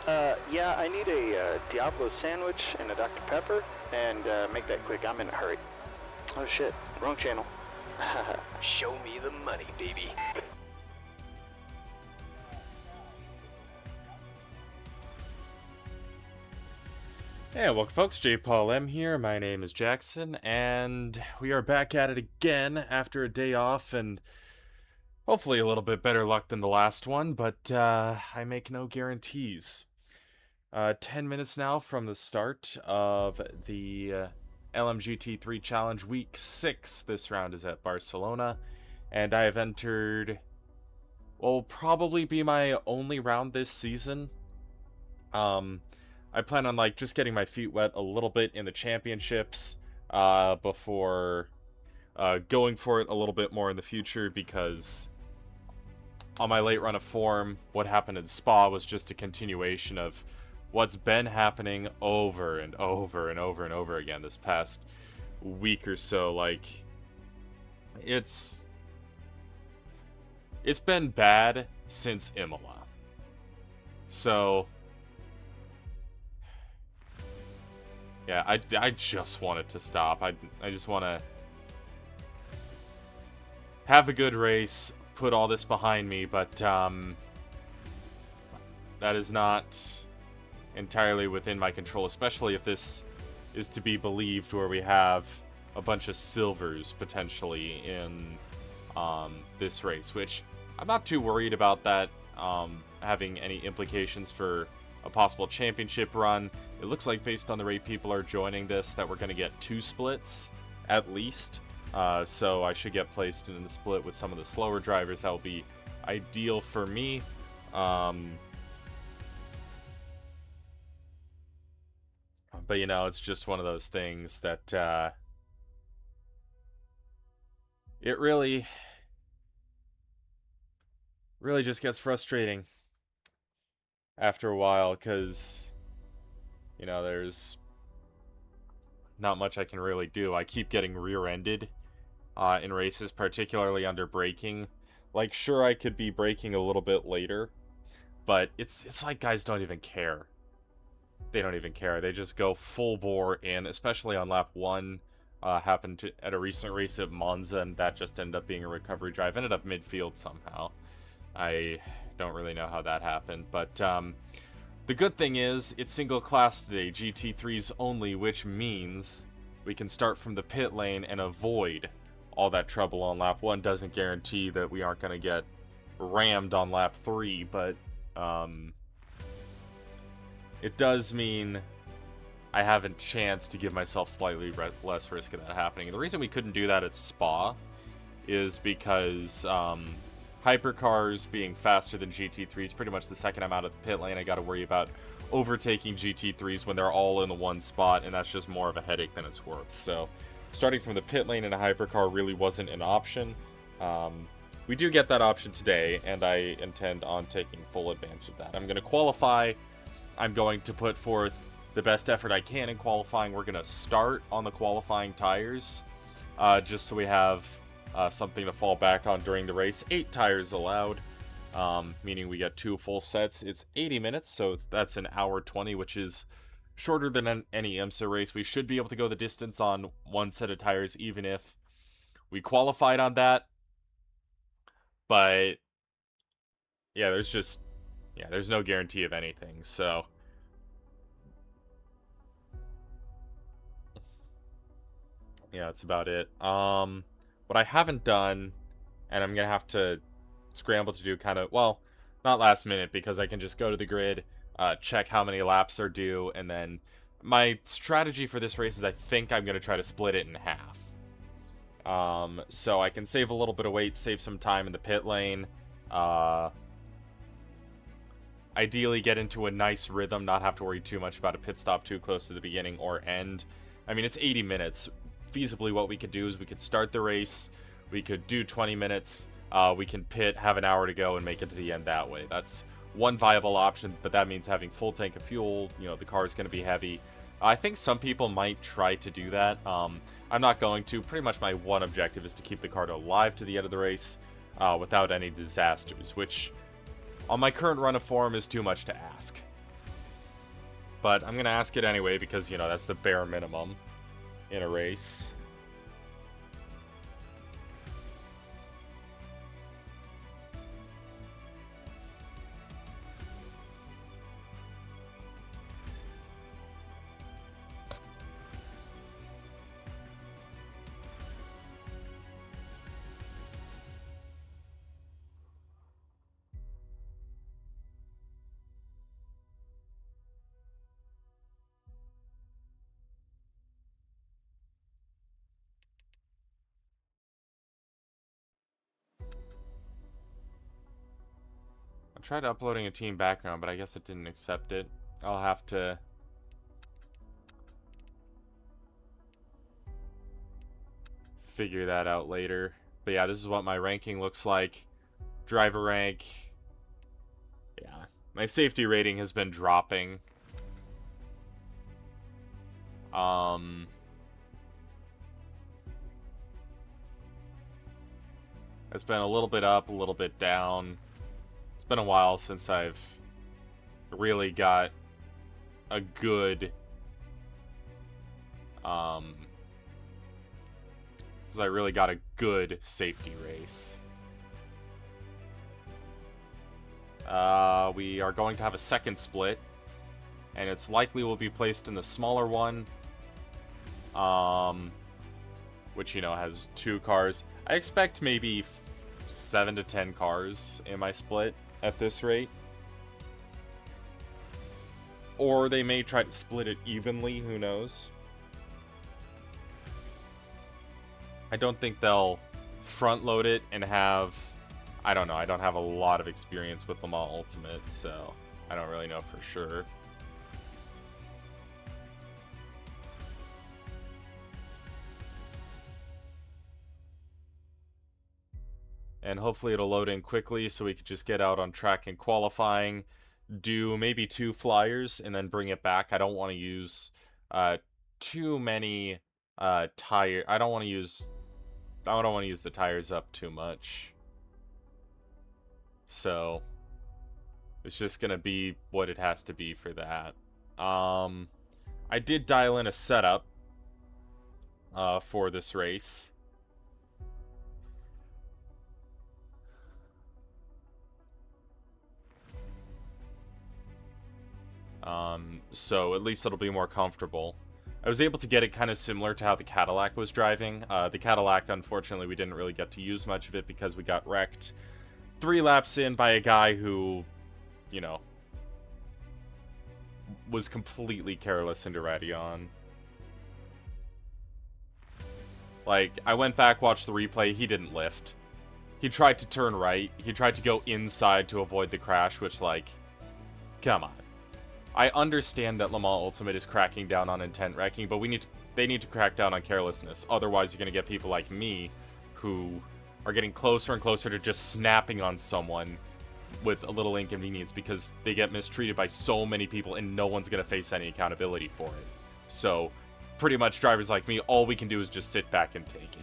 Yeah, I need a Diablo sandwich and a Dr. Pepper, and make that quick. I'm in a hurry. Oh shit, wrong channel. Show me the money, baby. Hey, welcome folks, J. Paul M here, my name is Jackson, and we are back at it again after a day off, and hopefully a little bit better luck than the last one, but I make no guarantees. 10 minutes now from the start of the LMGT3 Challenge Week 6. This round is at Barcelona, and I have entered what will probably be my only round this season. I plan on just getting my feet wet a little bit in the championships before going for it a little bit more in the future, because on my late run of form, what happened in Spa was just a continuation of what's been happening over and over and over and over again this past week or so. It's been bad since Imola. So yeah, I just want it to stop. I just want to have a good race, put all this behind me, but that is not entirely within my control, especially if this is to be believed, where we have a bunch of silvers potentially in this race, which I'm not too worried about that having any implications for a possible championship run. It looks like, based on the rate people are joining this, that we're going to get 2 splits at least. So I should get placed in the split with some of the slower drivers. That will be ideal for me. But, you know, it's just one of those things that it really just gets frustrating after a while, because, you know, there's not much I can really do. I keep getting rear-ended in races, particularly under braking. Sure, I could be braking a little bit later, but it's like guys don't even care. They don't even care. They just go full bore in, especially on lap 1. Happened at a recent race at Monza, and that just ended up being a recovery drive. Ended up midfield somehow. I don't really know how that happened, but the good thing is it's single class today, GT3s only, which means we can start from the pit lane and avoid all that trouble on lap 1. Doesn't guarantee that we aren't going to get rammed on lap 3, but it does mean I have a chance to give myself slightly less risk of that happening. And the reason we couldn't do that at Spa is because hypercars being faster than GT3s, pretty much the second I'm out of the pit lane, I got to worry about overtaking GT3s when they're all in the one spot, and that's just more of a headache than it's worth. So starting from the pit lane in a hypercar really wasn't an option. We do get that option today, and I intend on taking full advantage of that. I'm going to qualify. I'm going to put forth the best effort I can in qualifying. We're going to start on the qualifying tires, just so we have something to fall back on during the race. 8 tires allowed, meaning we get 2 full sets. It's 80 minutes, so that's an hour 20, which is shorter than any IMSA race. We should be able to go the distance on 1 set of tires, even if we qualified on that. But yeah, there's no guarantee of anything. So yeah, that's about it. What I haven't done, and I'm going to have to scramble to do well, not last minute, because I can just go to the grid, check how many laps are due, and then my strategy for this race is I think I'm going to try to split it in half. So I can save a little bit of weight, save some time in the pit lane, ideally get into a nice rhythm, not have to worry too much about a pit stop too close to the beginning or end. I mean, it's 80 minutes. Feasibly, what we could do is we could start the race, we could do 20 minutes, we can pit, have an hour to go, and make it to the end that way. That's one viable option, but that means having full tank of fuel. You know, the car is going to be heavy. I think some people might try to do that. I'm not going to. Pretty much my one objective is to keep the car alive to the end of the race without any disasters, which on my current run of form is too much to ask. but I'm going to ask it anyway because, you know, that's the bare minimum in a race. I tried uploading a team background, but I guess it didn't accept it. I'll have to figure that out later. But yeah, this is what my ranking looks like. Driver rank. Yeah. My safety rating has been dropping. It's been a little bit up, a little bit down. It's been a while since I've really got a good safety race. We are going to have a second split, and it's likely will be placed in the smaller one, which, you know, has 2 cars. I expect maybe 7 to 10 cars in my split at this rate. Or they may try to split it evenly, who knows. I don't think they'll front load it and have... I don't know, I don't have a lot of experience with Le Mans Ultimate, so I don't really know for sure. And hopefully it'll load in quickly so we could just get out on track in qualifying, do maybe 2 flyers, and then bring it back. I don't want to use too many tire. I don't want to use the tires up too much. So it's just gonna be what it has to be for that. I did dial in a setup for this race. So at least it'll be more comfortable. I was able to get it kind of similar to how the Cadillac was driving. The Cadillac, unfortunately, we didn't really get to use much of it because we got wrecked 3 laps in by a guy who, you know, was completely careless into Radeon. Like, I went back, watched the replay, he didn't lift. He tried to turn right. He tried to go inside to avoid the crash, which, like, come on. I understand that Le Mans Ultimate is cracking down on intent wrecking, but they need to crack down on carelessness. Otherwise, you're going to get people like me who are getting closer and closer to just snapping on someone with a little inconvenience because they get mistreated by so many people and no one's going to face any accountability for it. So, pretty much drivers like me, all we can do is just sit back and take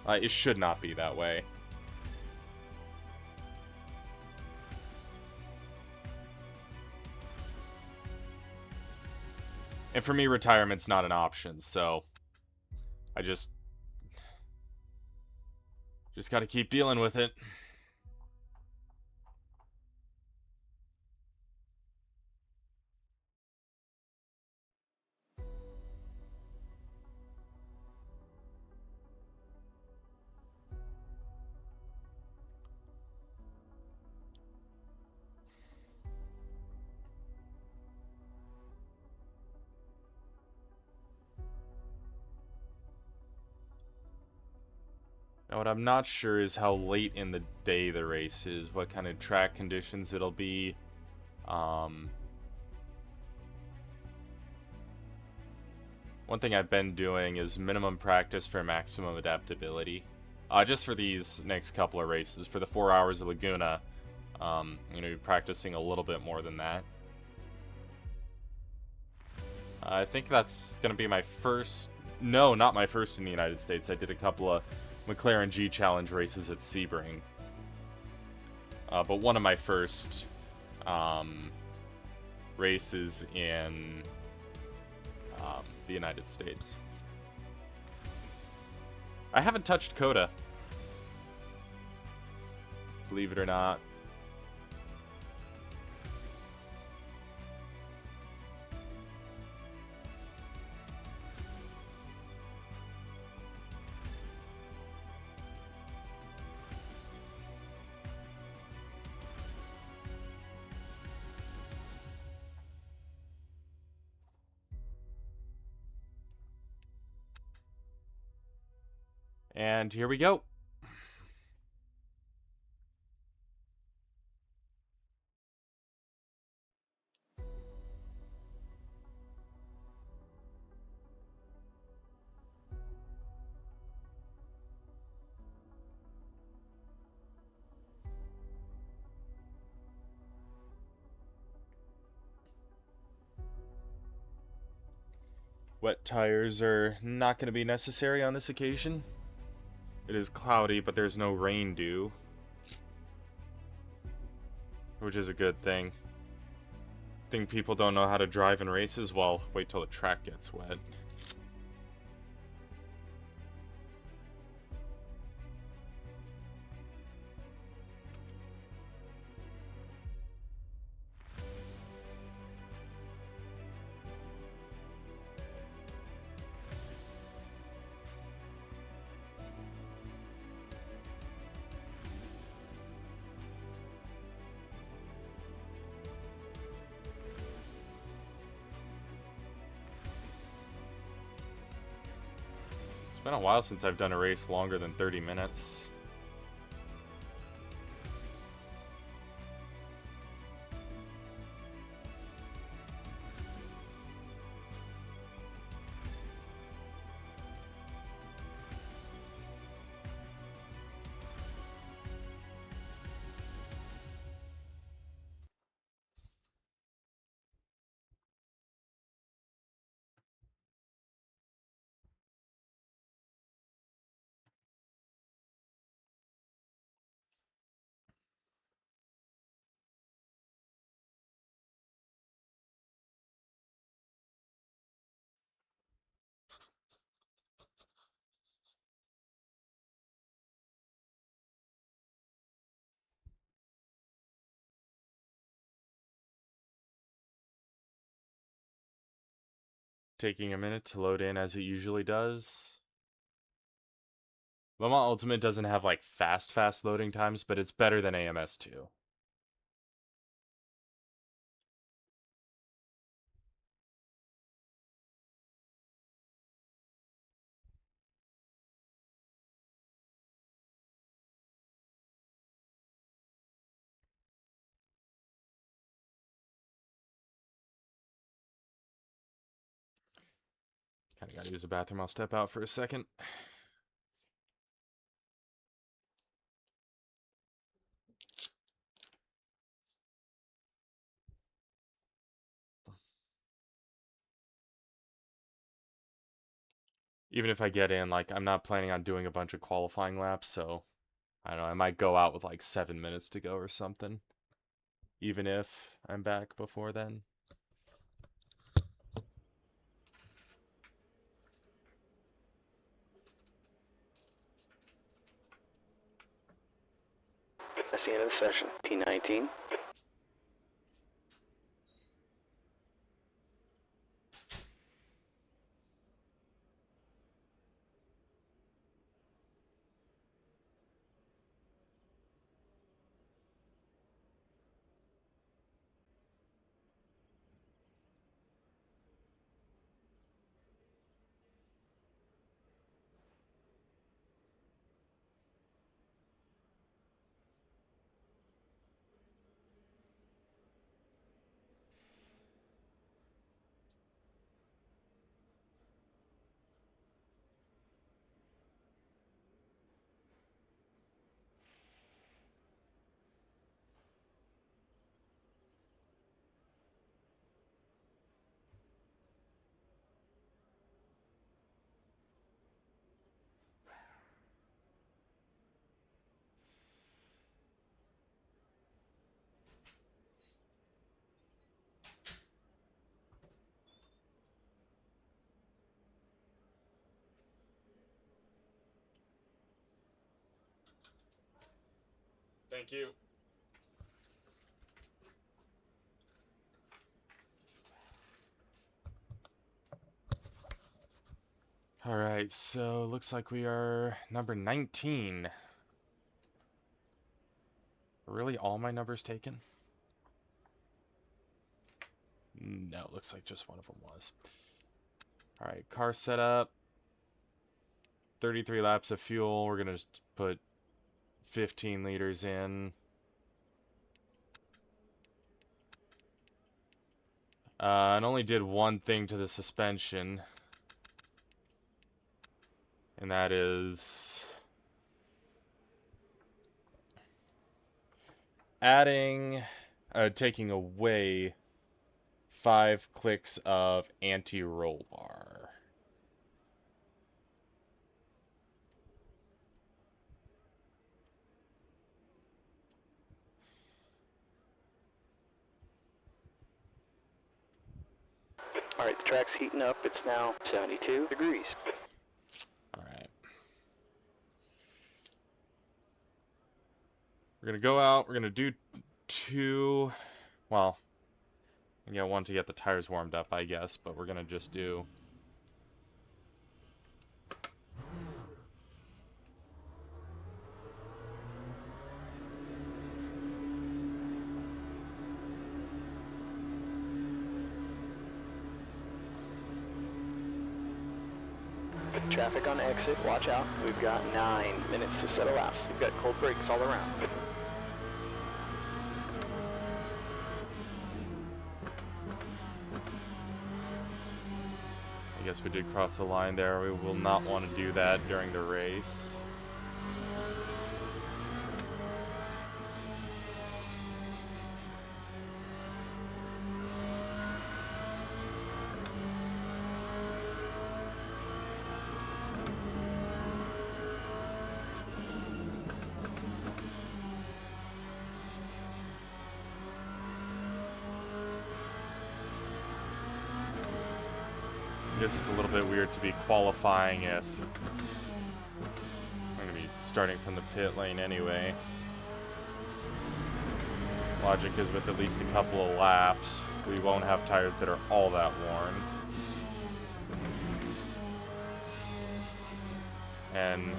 it. It should not be that way. And for me, retirement's not an option, so I just got to keep dealing with it. Now, what I'm not sure is how late in the day the race is, what kind of track conditions it'll be. One thing I've been doing is minimum practice for maximum adaptability. Just for these next couple of races. For the 4 hours of Laguna, I'm going to be practicing a little bit more than that. I think that's going to be my first... No, not my first in the United States. I did a couple of McLaren G Challenge races at Sebring. But one of my first races in the United States. I haven't touched Coda, believe it or not. And here we go. Wet tires are not going to be necessary on this occasion. It is cloudy, but there's no rain due, which is a good thing. Think people don't know how to drive in races? Well, wait till the track gets wet. It's been a while since I've done a race longer than 30 minutes. Taking a minute to load in as it usually does. Le Mans Ultimate doesn't have like fast loading times, but it's better than AMS2. Kinda gotta use the bathroom, I'll step out for a second. Even if I get in, like, I'm not planning on doing a bunch of qualifying laps, so I don't know, I might go out with like 7 minutes to go or something. Even if I'm back before then. That's the end of the session. P19. Thank you. All right, so looks like we are number 19. Are really all my numbers taken? No, looks like just one of them was. All right, car setup. 33 laps of fuel. We're going to just put 15 liters in. And only did one thing to the suspension. And that is taking away 5 clicks of anti-roll bar. All right, the track's heating up. It's now 72 degrees. All right. We're going to go out. We're going to do 2, well, one to get the tires warmed up, I guess, but we're going to just do Traffic on exit, watch out. We've got 9 minutes to settle out. We've got cold brakes all around. I guess we did cross the line there. We will not want to do that during the race. I guess it's a little bit weird to be qualifying if I'm going to be starting from the pit lane anyway. Logic is with at least a couple of laps, we won't have tires that are all that worn. And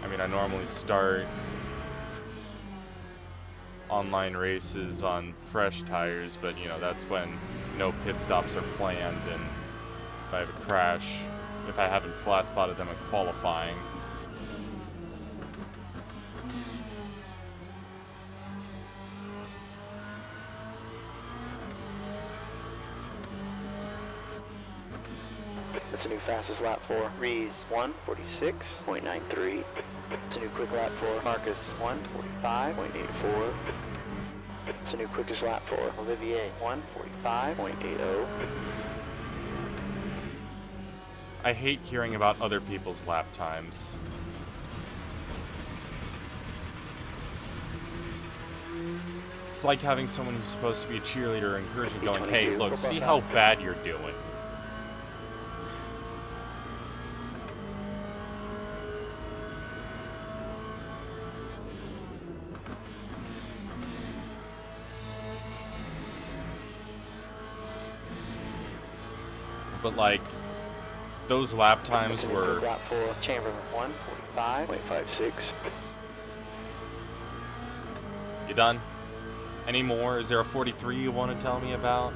I mean, I normally start online races on fresh tires, but that's when no pit stops are planned, and if I have a crash, if I haven't flat spotted them in qualifying. That's a new fastest lap for Rees, 1:46.93. It's a new quick lap for Marcus, 1:45.84. It's a new quickest lap for Olivier, 1:45.80. I hate hearing about other people's lap times. It's like having someone who's supposed to be a cheerleader encouraging, going, hey, look, see how bad you're doing. But like, those lap times were... Lap for Chamberlain, 1:45.56. You done? Any more? Is there a 43 you want to tell me about?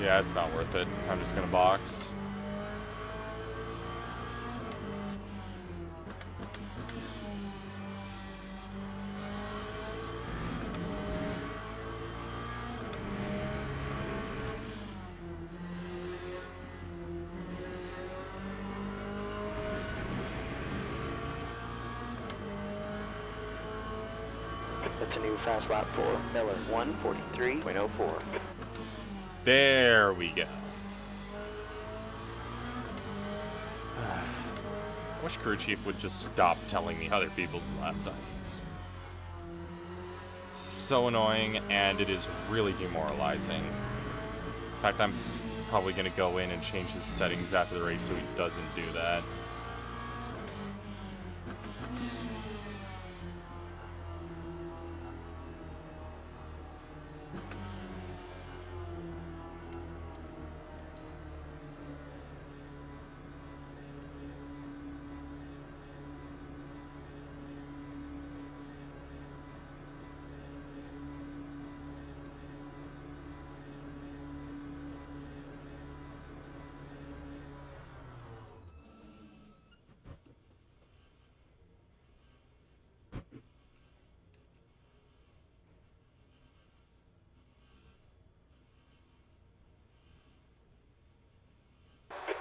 Yeah, it's not worth it. I'm just gonna box. That's a new fast lap for Miller, 1:43.04. There we go. I wish crew chief would just stop telling me other people's lap times. It's so annoying, and it is really demoralizing. In fact, I'm probably going to go in and change his settings after the race so he doesn't do that.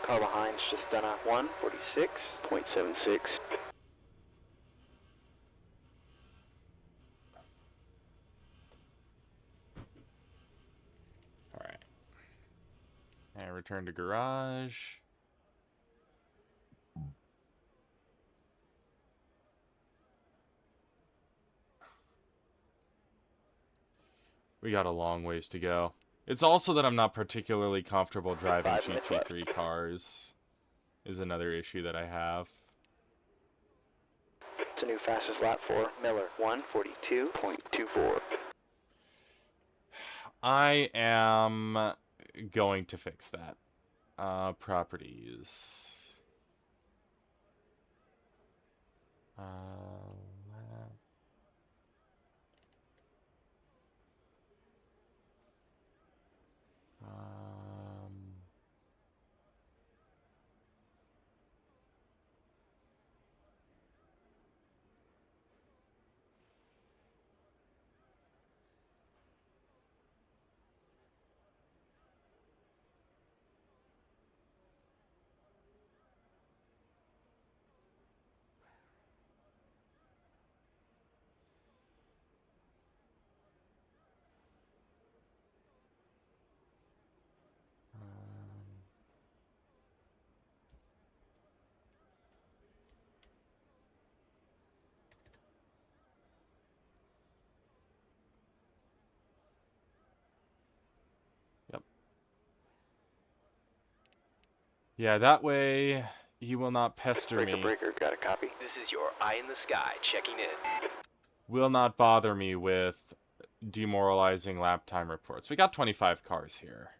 Car behind's just done a 1:46.76. Alright. And return to garage. We got a long ways to go. It's also that I'm not particularly comfortable driving GT3 cars, is another issue that I have. It's a new fastest lap for Miller, 1:42.24. I am going to fix that. Properties. Yep. Yeah, that way he will not pester me. Breaker, got a copy. This is your eye in the sky checking in. Will not bother me with demoralizing lap time reports. We got 25 cars here.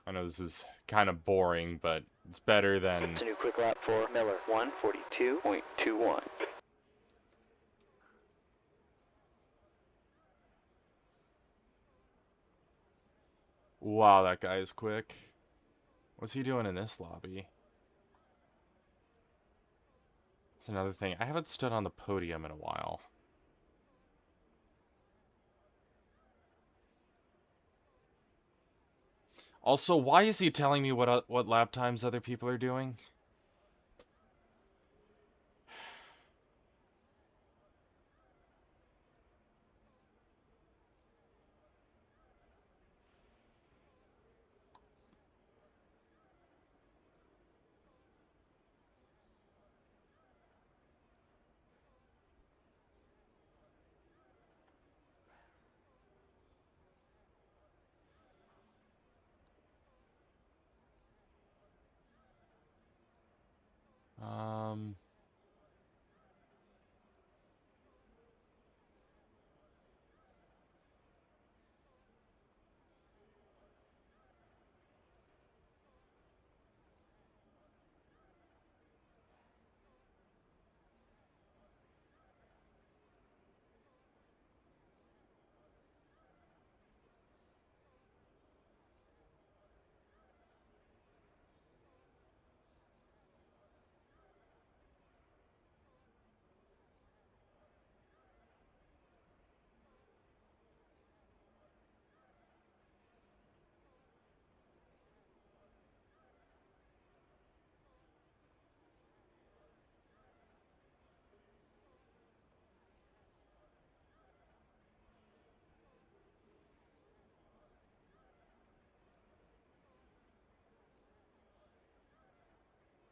I know this is kind of boring, but it's better than... It's a new quick lap for Miller, 1:42.21. Wow, that guy is quick. What's he doing in this lobby? That's another thing. I haven't stood on the podium in a while. Also, why is he telling me what lap times other people are doing?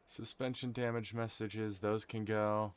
Suspension damage messages, those can go.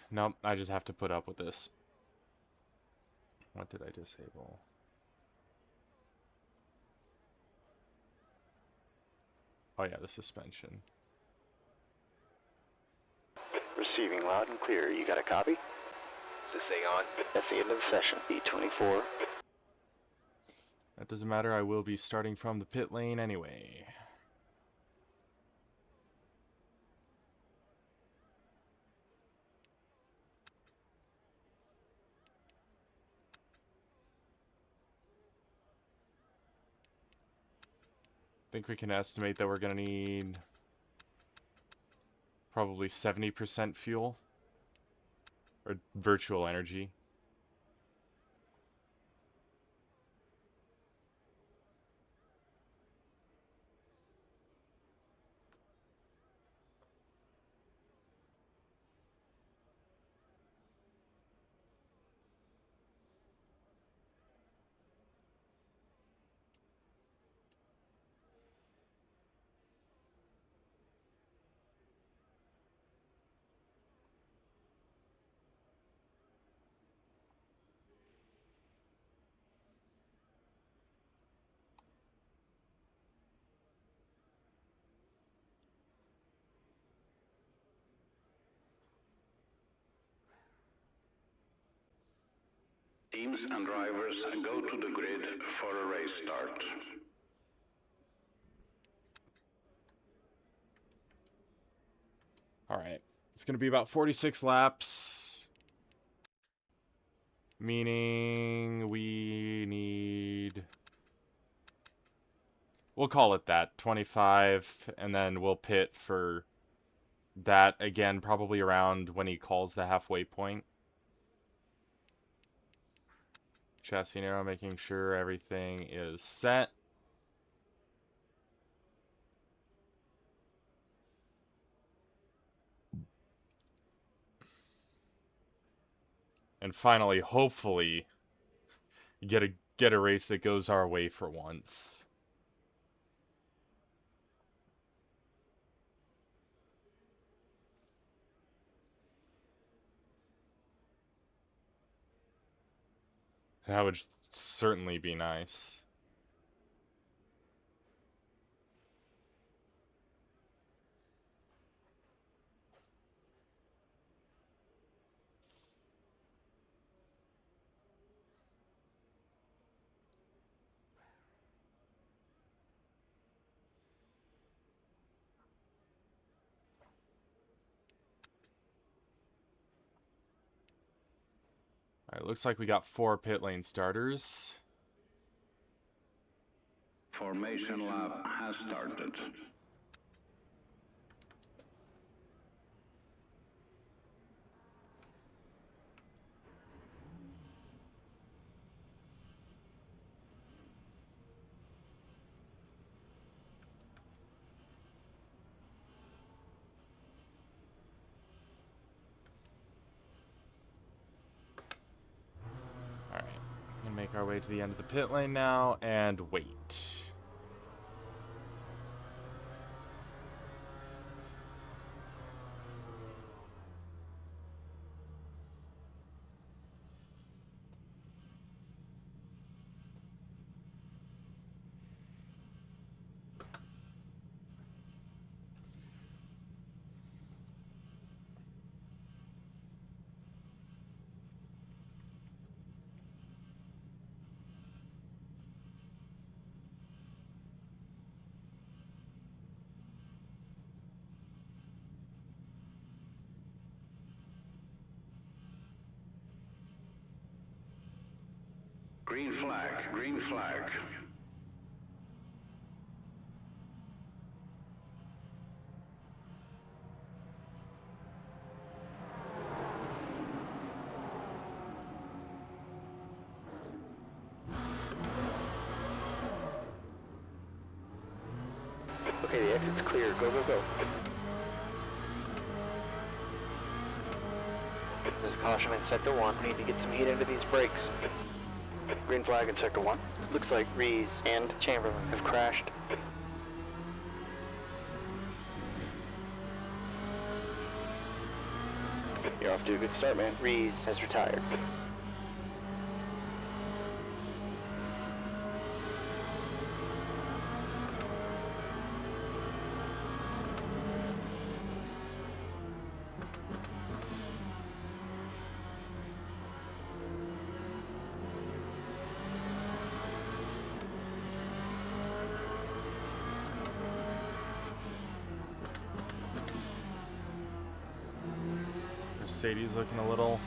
Nope, I just have to put up with this. What did I disable? Oh yeah, the suspension. Receiving loud and clear. You got a copy? Is this thing on? That's the end of the session. B24. That doesn't matter, I will be starting from the pit lane anyway. I think we can estimate that we're going to need probably 70% fuel. Or virtual energy. Teams and drivers go to the grid for a race start. Alright, it's going to be about 46 laps. Meaning we need... We'll call it that, 25, and then we'll pit for that again, probably around when he calls the halfway point. Chassis narrow, making sure everything is set. And finally, hopefully, get a race that goes our way for once. That would certainly be nice. Alright, looks like we got 4 pit lane starters. Formation lap has started. Alright, we're gonna make our way to the end of the pit lane now and wait. Green flag, green flag. Okay, the exit's clear. Go, go, go. There's a caution in Sector 1. We need to get some heat into these brakes. Green flag in Sector 1. Looks like Rees and Chamberlain have crashed. You're off to a good start, man. Rees has retired. Mercedes looking a little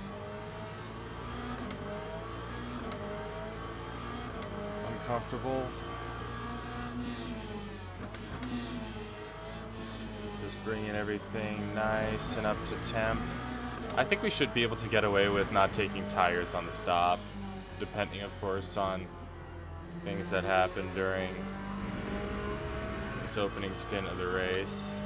uncomfortable. Just bringing everything nice and up to temp. I think we should be able to get away with not taking tires on the stop, depending, of course, on things that happen during this opening stint of the race.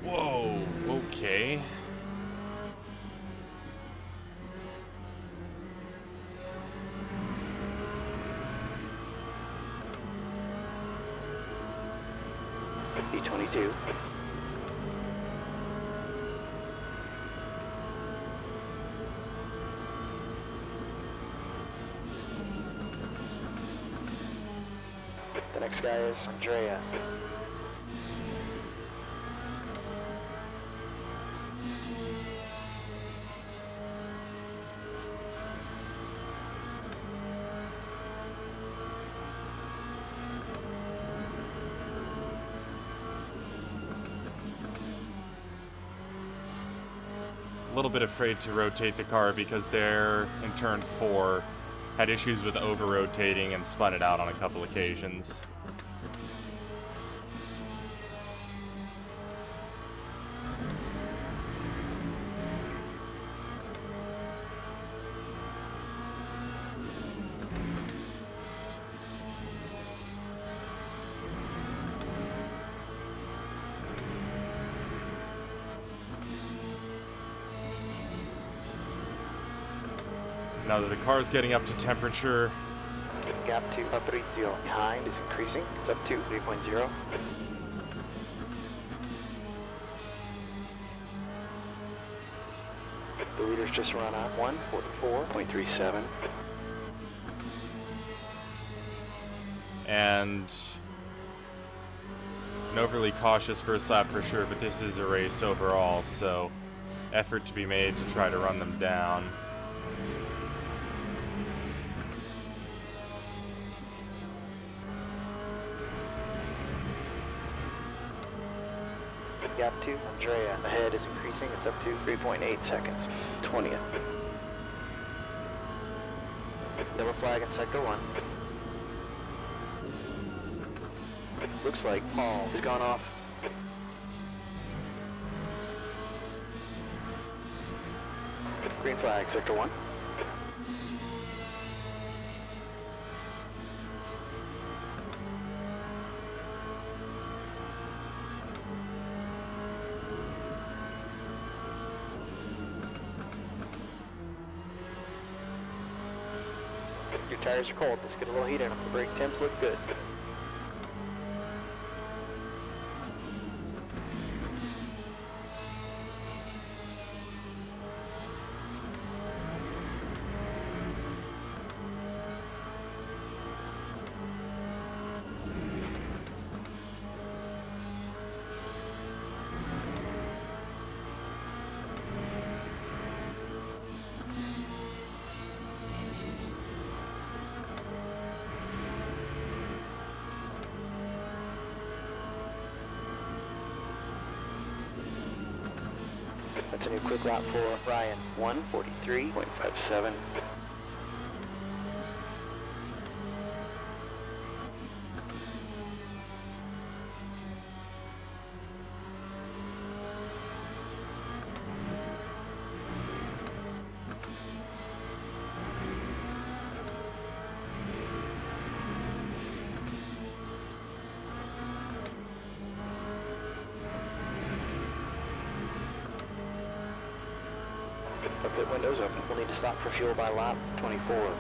Whoa, okay. B22. The next guy is Andrea. A little bit afraid to rotate the car because they're in turn 4 had issues with over-rotating and spun it out on a couple occasions. Now that the car is getting up to temperature, Gap to Fabrizio behind is increasing. It's up to 3.0. The leaders just run on 144.37. and an overly cautious first lap for sure, but this is a race overall, so effort to be made to try to run them down. Gap to Andrea ahead is increasing. It's up to 3.8 seconds. 20th. Double flag in sector 1. Looks like Paul has gone off. Green flag, sector 1. Your tires are cold. Let's get a little heat in them. The brake temps look good. That's a new quick lap for Ryan, 1:43.57. Our pit window's open. We'll need to stop for fuel by lap 24.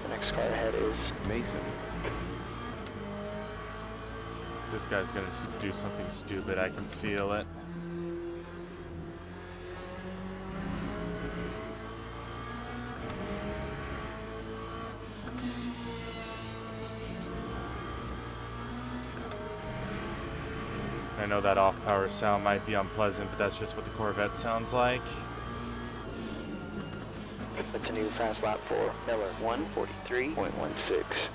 The next car ahead is Mason. This guy's gonna do something stupid. I can feel it. I know that off-power sound might be unpleasant, but that's just what the Corvette sounds like. That's a new fast lap for Miller, 1:43.16.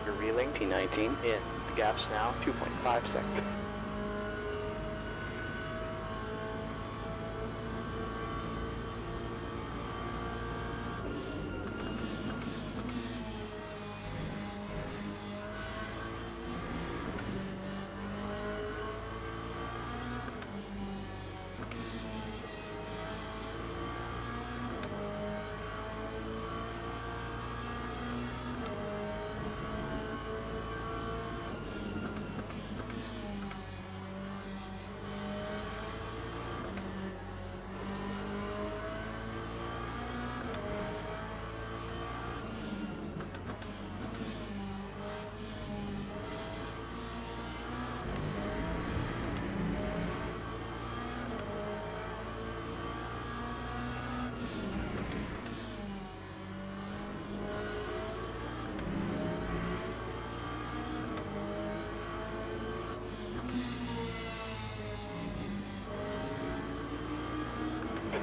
You're reeling P19 in. The gap's now 2.5 seconds.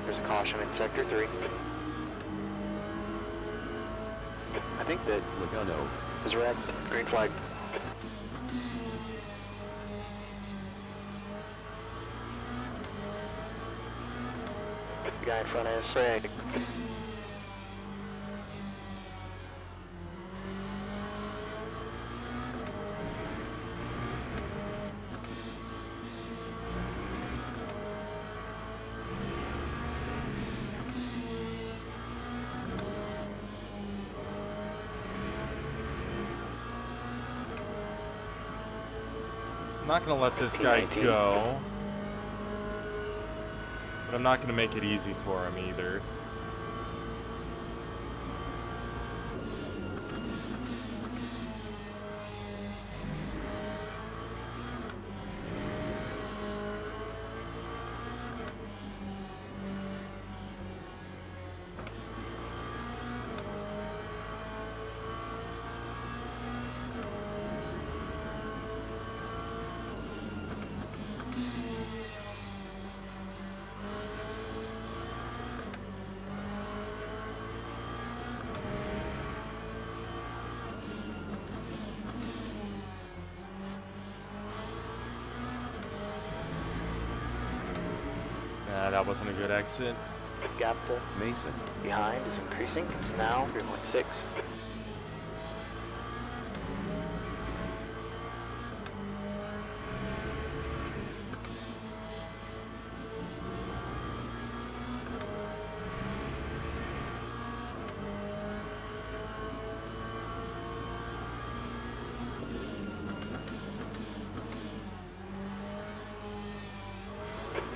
There's a caution in Sector 3. I think that Logano. is red. Green flag. The guy in front is red. I'm not gonna let this guy go, but I'm not gonna make it easy for him either. That wasn't a good exit. Gap to Mason. behind is increasing. It's now 3.6.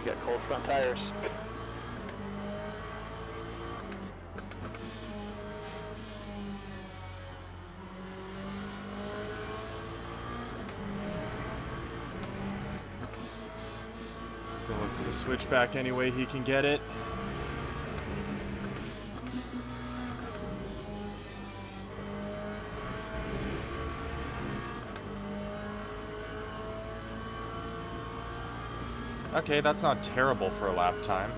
You got cold front tires. He's gonna look for the switchback any way he can get it. Okay, that's not terrible for a lap time.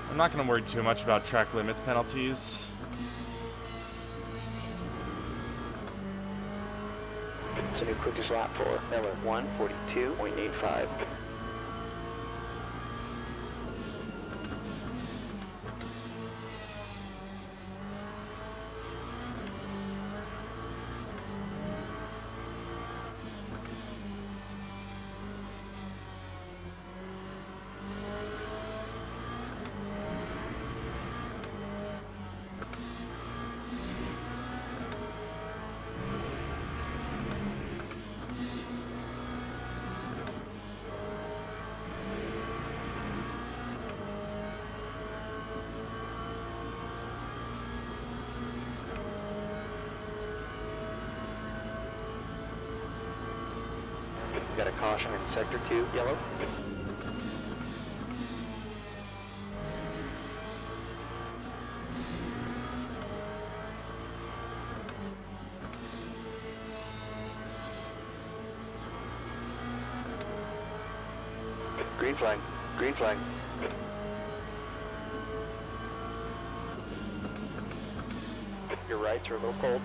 I'm not going to worry too much about track limits penalties. It's a new quickest lap for Miller, 1:42.85. Got a caution in sector 2, yellow. Green flag, green flag. Your rights are a little cold.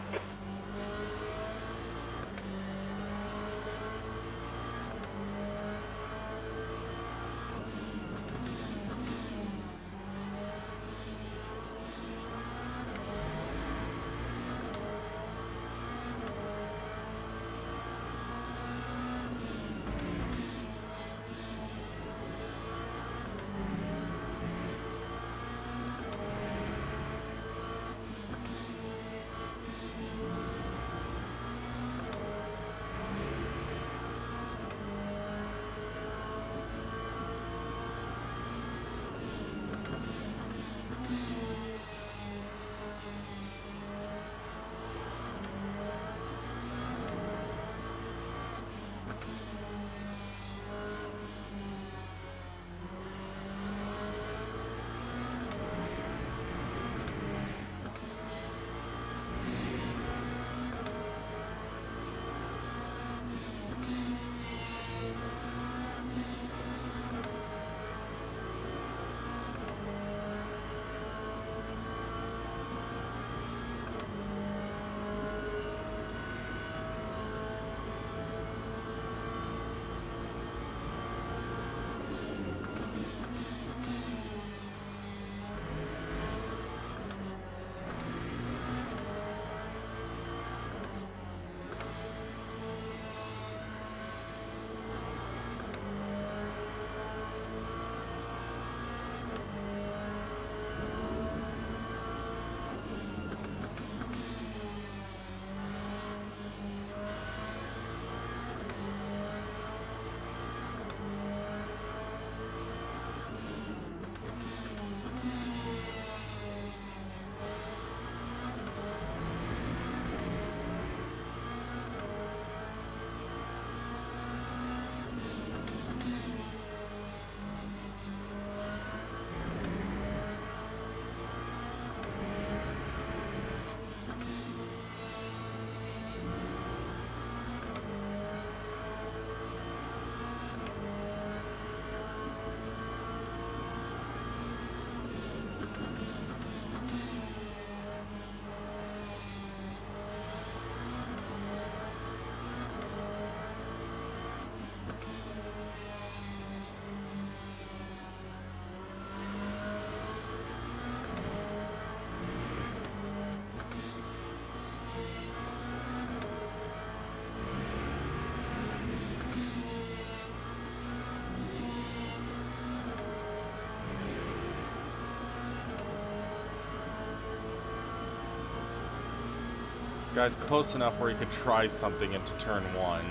Guy's close enough where he could try something into turn 1.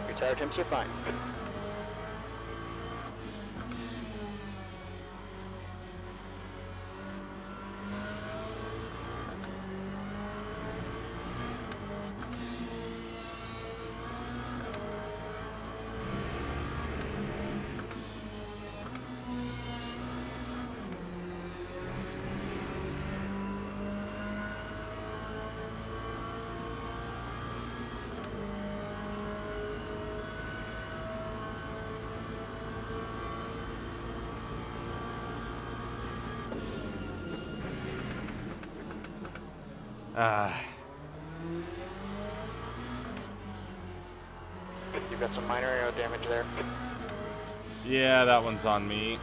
Your tire temps are fine. You've got some minor aero damage there. Yeah, that one's on me.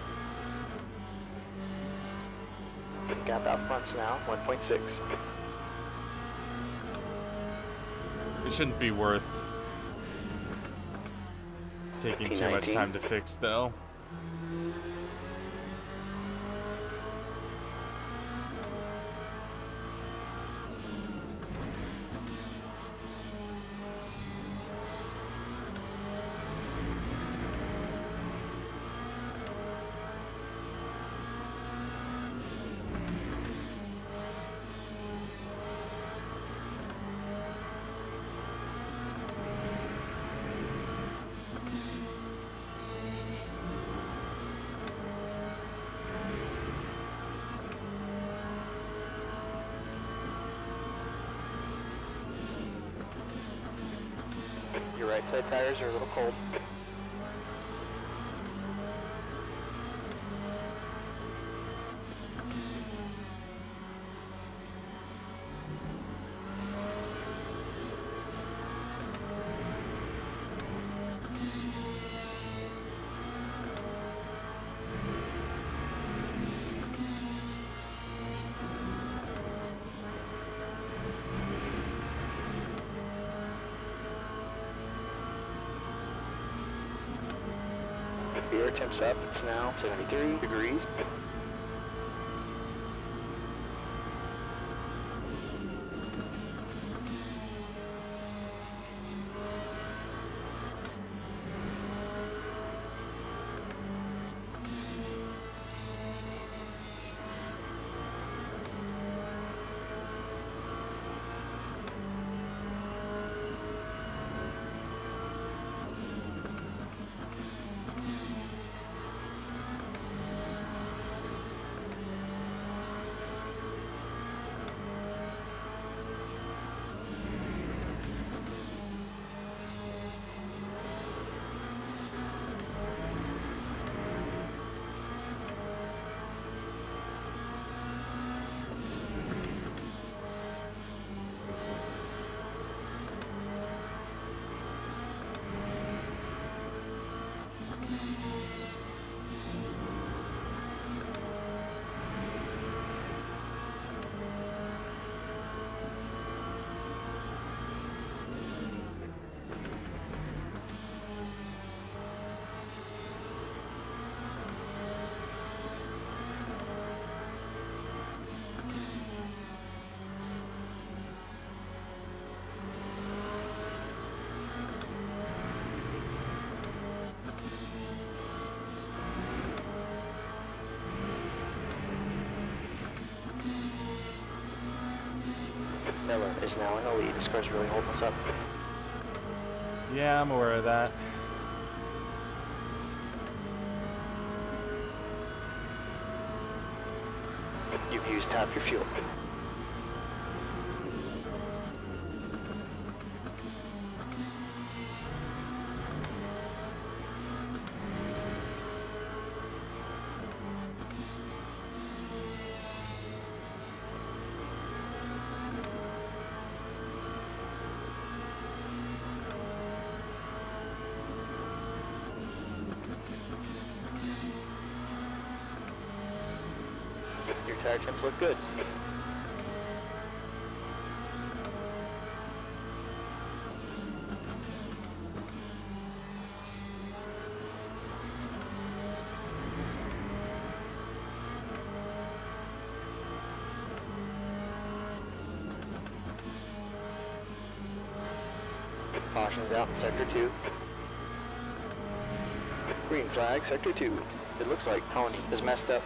Gap out fronts now, 1.6. It shouldn't be worth taking too much 15-19. time to fix, though. Your right side tires are a little cold. The air temp's up, it's now 73 degrees. is now in the lead. This car's really holding us up. Yeah, I'm aware of that. You've used half your fuel. Your tire temps look good. Caution's out in Sector 2. Green flag, Sector 2. It looks like Tony is messed up.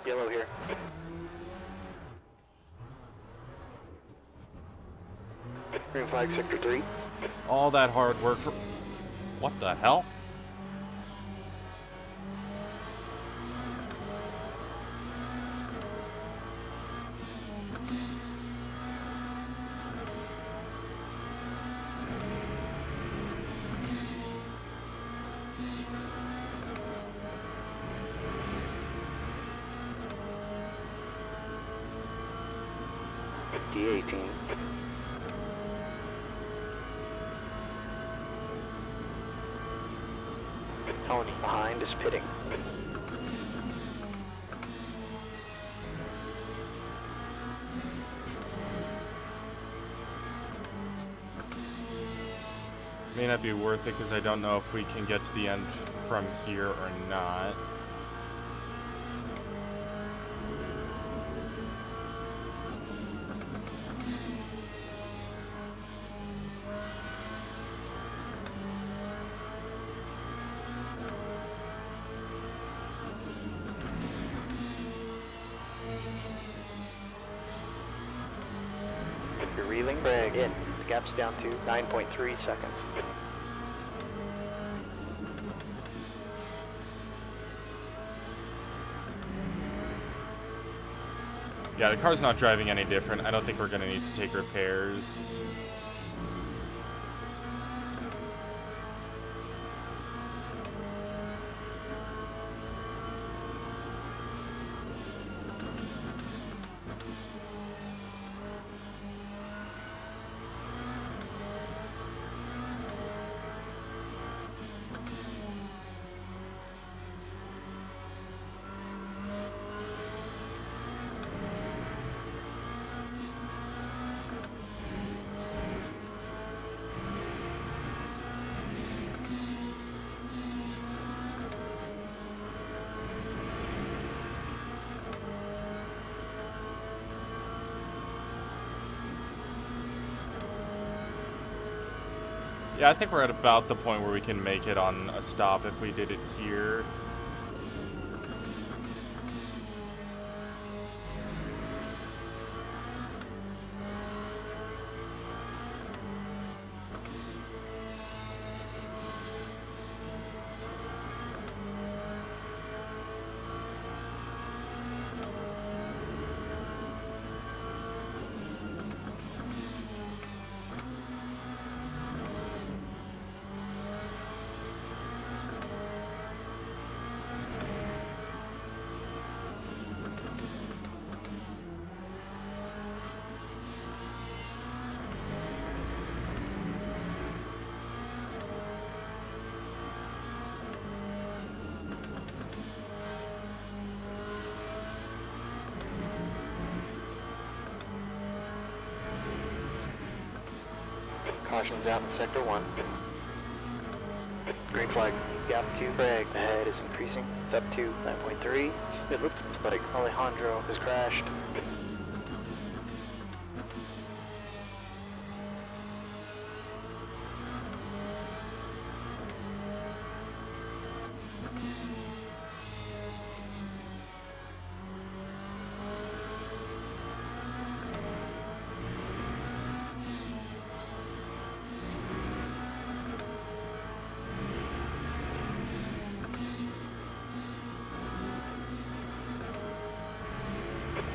Yellow here. Green flag, Sector 3. All that hard work for... What the hell? D18. Tony behind is pitting. May not be worth it because I don't know if we can get to the end from here or not. You're reeling, brag in. The gap's down to 9.3 seconds. Yeah, the car's not driving any different. I don't think we're going to need to take repairs. Yeah, I think we're at about the point where we can make it on a stop if we did it here. Caution's out in Sector 1. Green flag. Gap 2, brake. Ahead is increasing. It's up to 9.3. It looks like Alejandro has crashed.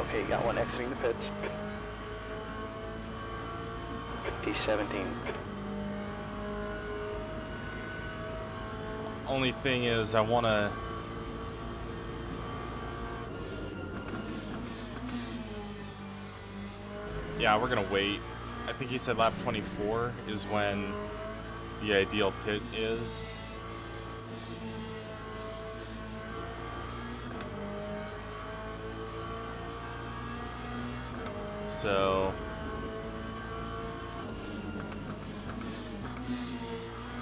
Okay, got one exiting the pits. P17. Only thing is, I want to... Yeah, we're going to wait. I think he said lap 24 is when the ideal pit is. So...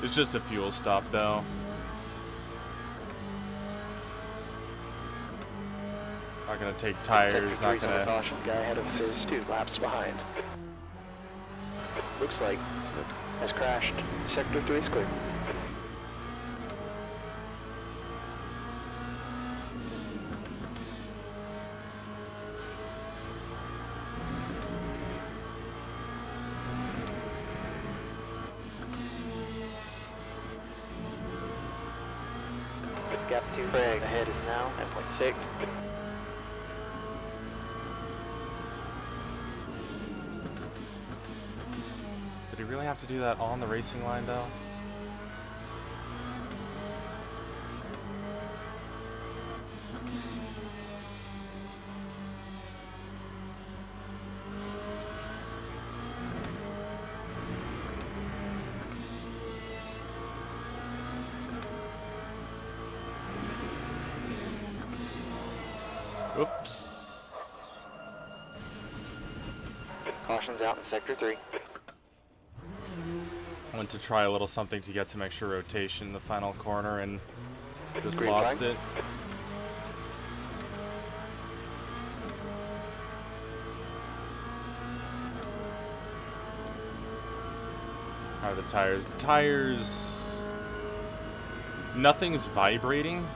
It's just a fuel stop, though. Not gonna take tires, not gonna... Caution. Guy ahead of us is 2 laps behind. Looks like has crashed. Sector 3 is clear. Gap 2 brake. Ahead is now 9.6. Did he really have to do that on the racing line, though? Oops. Caution's out in Sector 3. Went to try a little something to get some extra rotation in the final corner and just Green lost flag. it. How are the tires? The tires... Nothing's vibrating.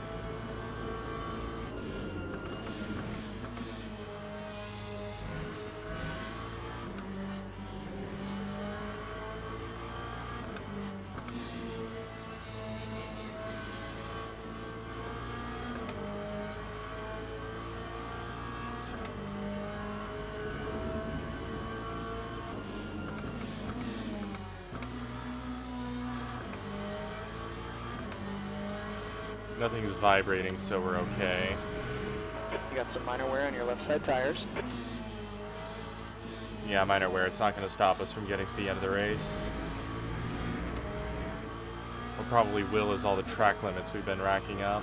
Nothing's vibrating, so we're okay. You got some minor wear on your left side tires. Yeah, minor wear. It's not going to stop us from getting to the end of the race. What probably will is all the track limits we've been racking up.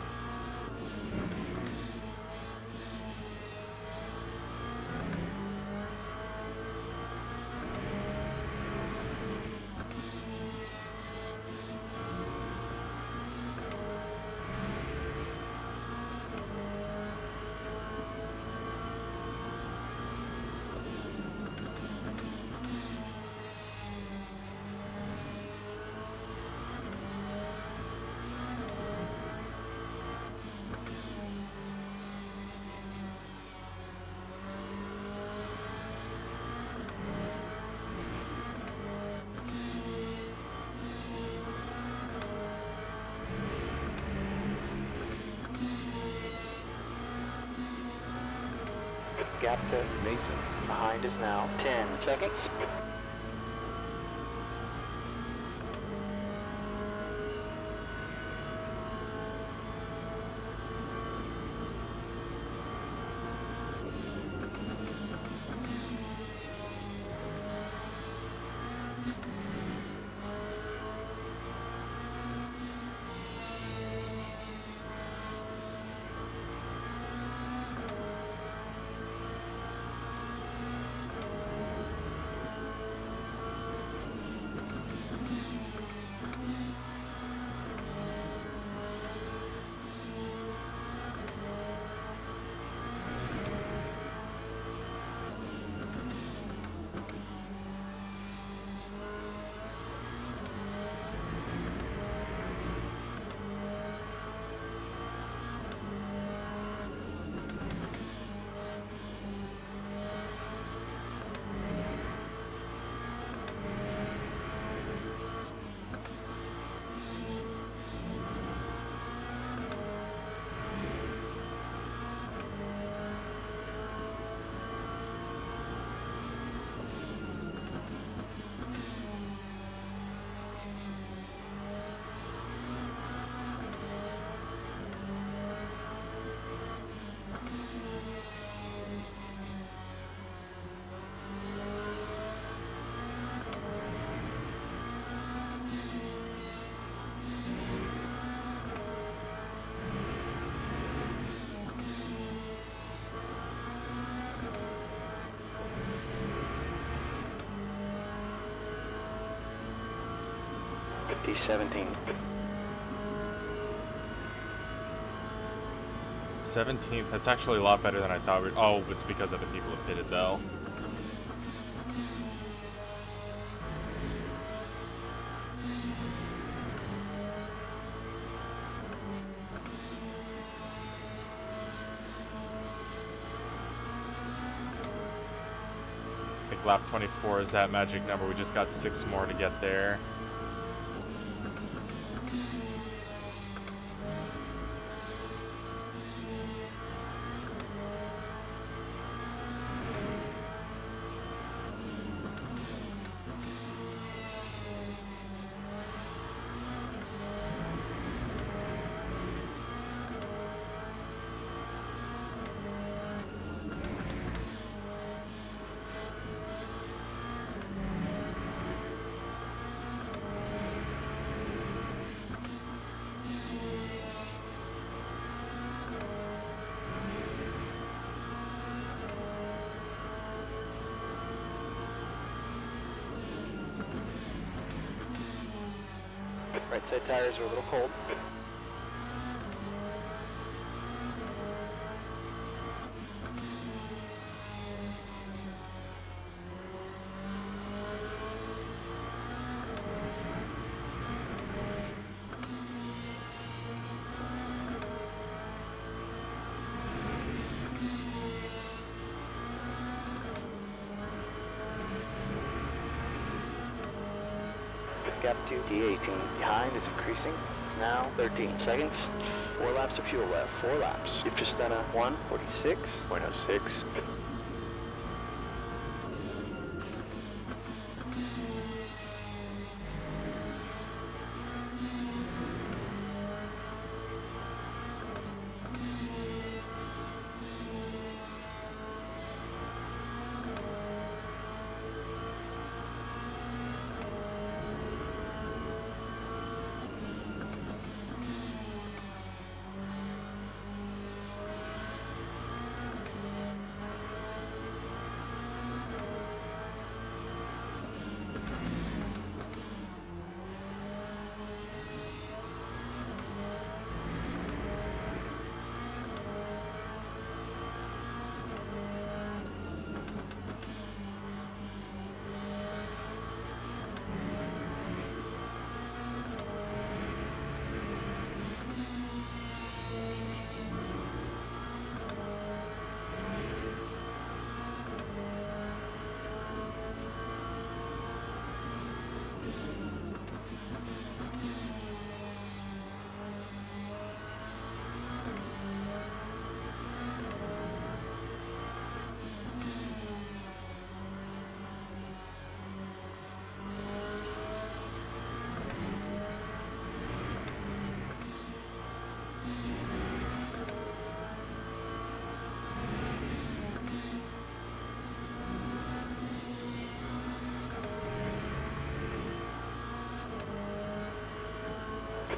Gap to Mason. Behind is now 10 seconds. P17. 17th, that's actually a lot better than I thought. Oh, it's because of the people who pitted, though. I think lap 24 is that magic number. We just got 6 more to get there. Right side tires are a little cold. Gap to D18 behind is increasing. It's now 13 seconds. 4 laps of fuel left. 4 laps. You've just done a 1:46.06.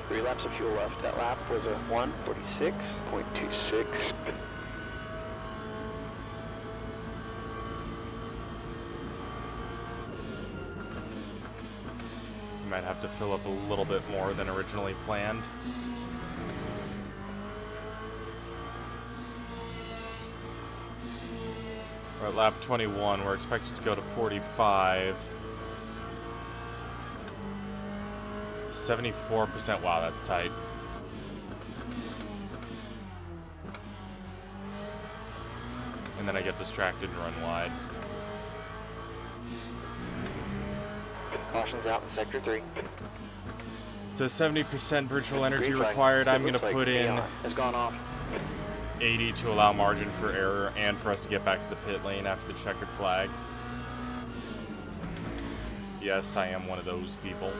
Three laps of fuel left. That lap was a 1:46.26. Might have to fill up a little bit more than originally planned. We're at lap 21. We're expected to go to 45. 74%. Wow, that's tight. And then I get distracted and run wide. Caution's out in sector 3. So 70% virtual energy required. I'm going to put in has gone off. 80 to allow margin for error and for us to get back to the pit lane after the checkered flag. Yes, I am one of those people.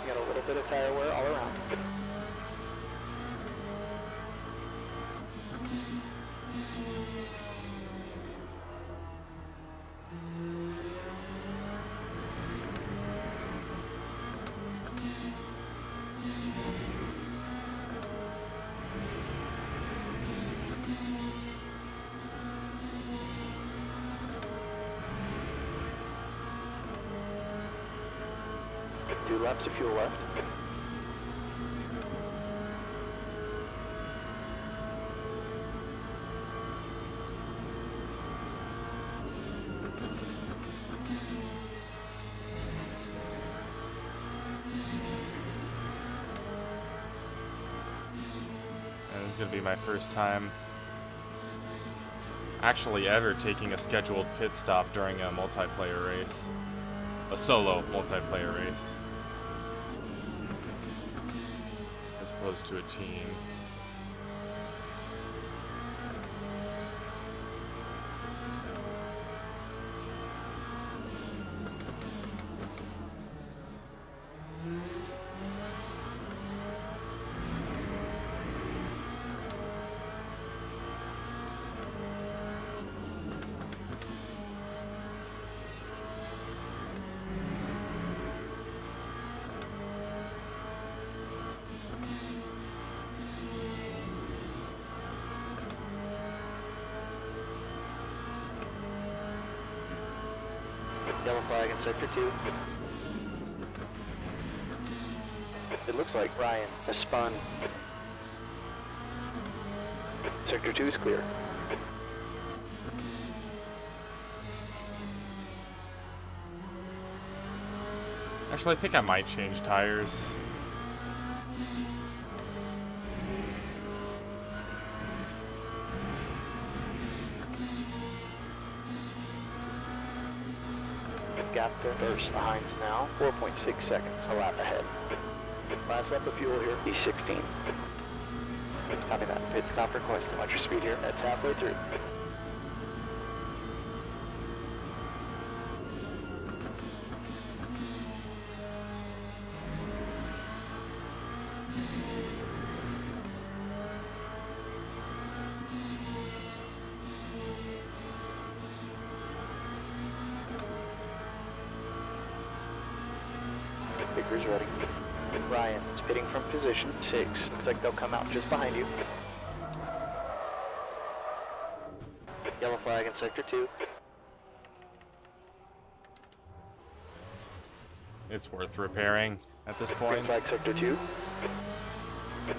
Got a little bit of tire wear all around. laps of fuel left. And this is going to be my first time actually ever taking a scheduled pit stop during a multiplayer race. A solo multiplayer race. As opposed to a team. Yellow flag in Sector 2. It looks like Ryan has spun. Sector 2 is clear. Actually, I think I might change tires. Gap to first. The Heinz now 4.6 seconds, a lap ahead. Last lap of fuel here, E16. Copy that. Pit stop requested. Watch your speed here. That's halfway through. Pickers ready. Ryan is pitting from position 6. Looks like they'll come out just behind you. Yellow flag in Sector 2. It's worth repairing at this Green point. flag Sector 2.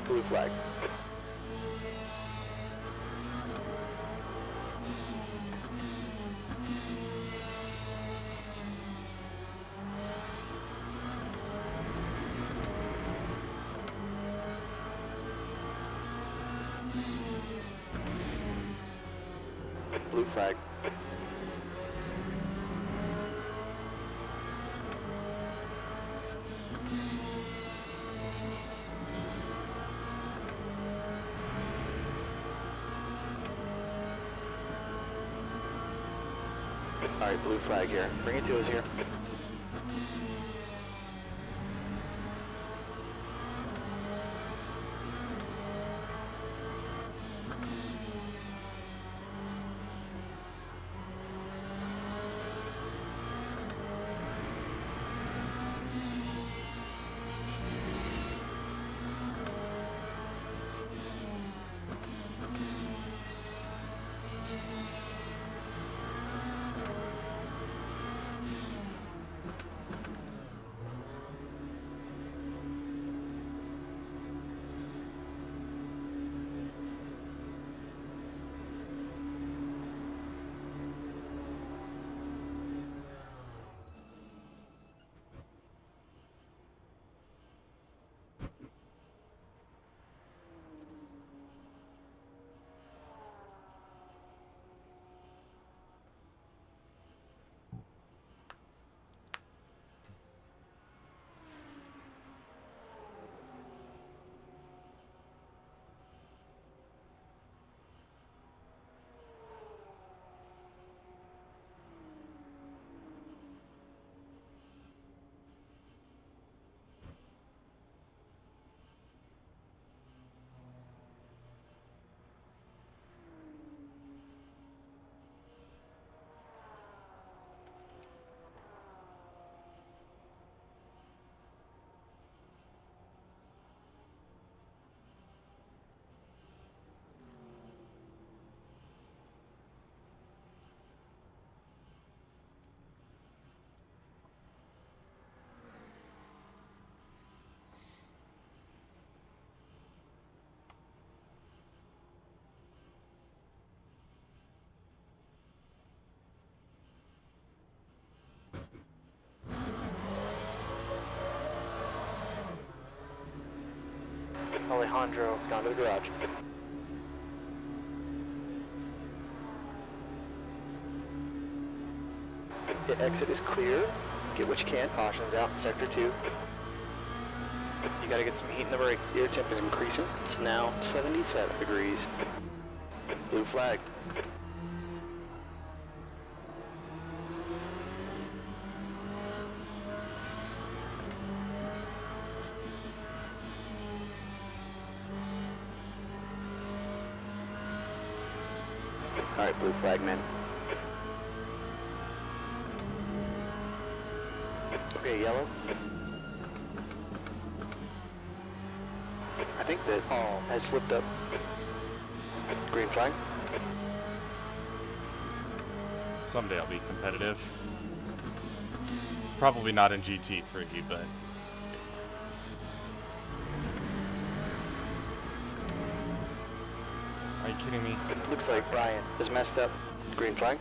Blue flag. Blue flag. Alright, blue flag here. Bring it to us here. Alejandro has gone to the garage. The exit is clear. Get what you can. Caution's out in sector 2. You gotta get some heat in the brakes. Air temp is increasing. It's now 77 degrees. Blue flag. Alright, blue flag, man. Okay, yellow. I think that Paul has slipped up. Green flag. Someday I'll be competitive. Probably not in GT3, but... Are you kidding me? Looks like Brian is messed up. Green flag.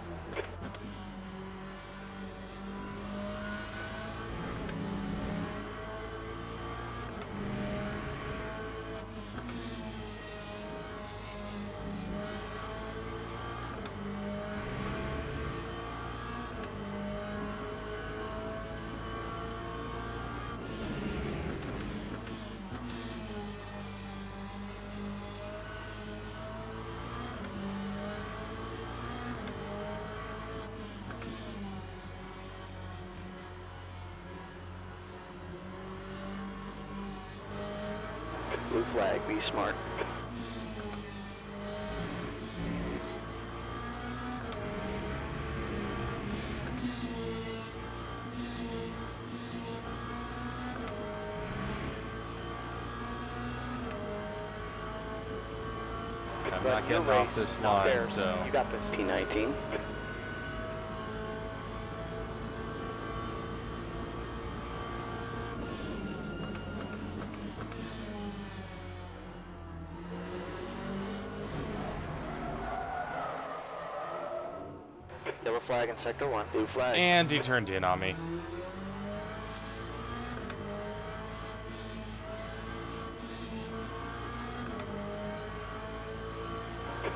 Blue flag, be smart. I'm not getting off this line, so... You got this. P19. Yellow flag in sector 1. Blue flag. And he turned in on me.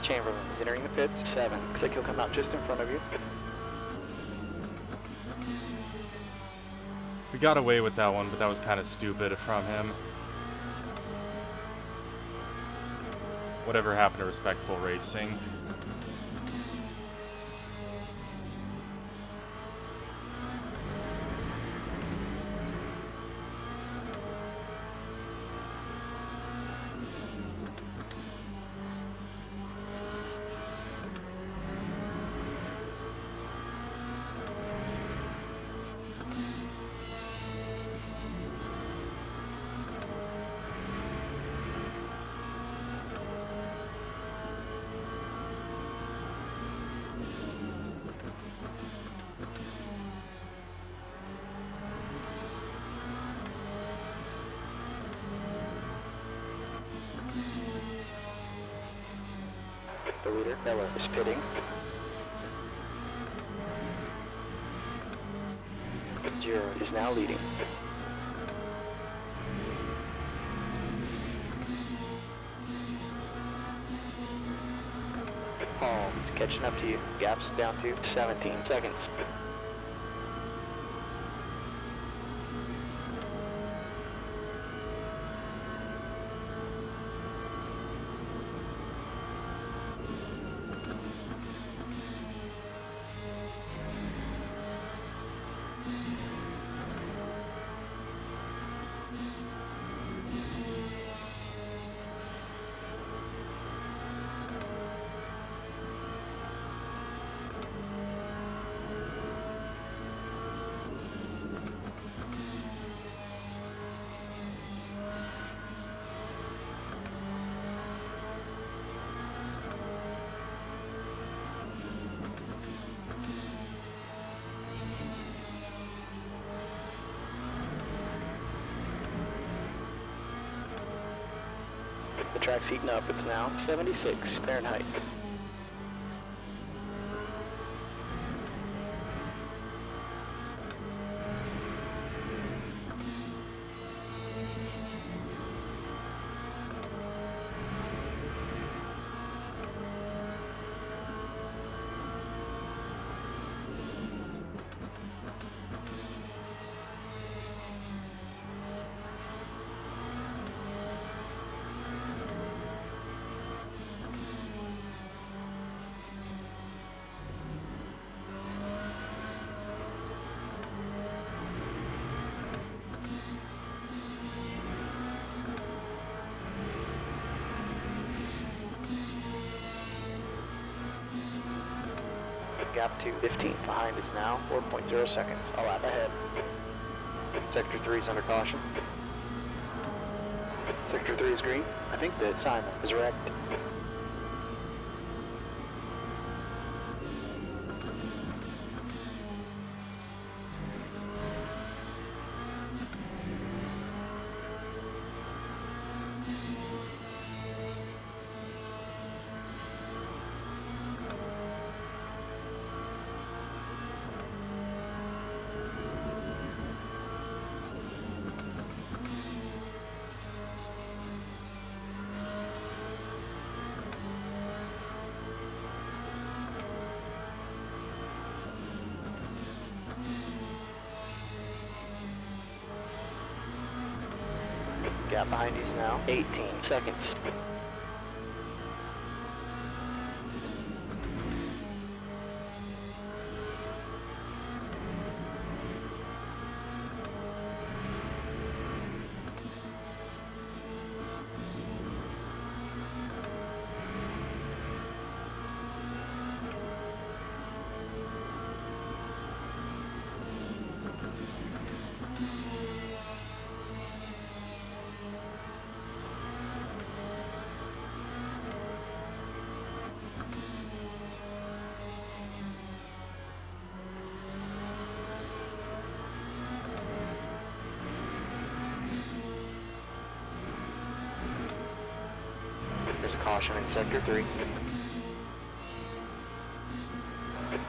Chamberlain is entering the pits. 7. Looks like he'll come out just in front of you. We got away with that one, but that was kind of stupid from him. Whatever happened to respectful racing? The leader, Miller, is pitting. Jiro is now leading. Paul is catching up to you. Gap's down to 17 seconds. The track's heating up. It's now 76 Fahrenheit. gap to 15. Behind is now 4.0 seconds. A lap ahead. Sector 3 is under caution. Sector 3 is green. I think that Simon is wrecked. Gap behind you is now 18 seconds. There's a caution in Sector 3.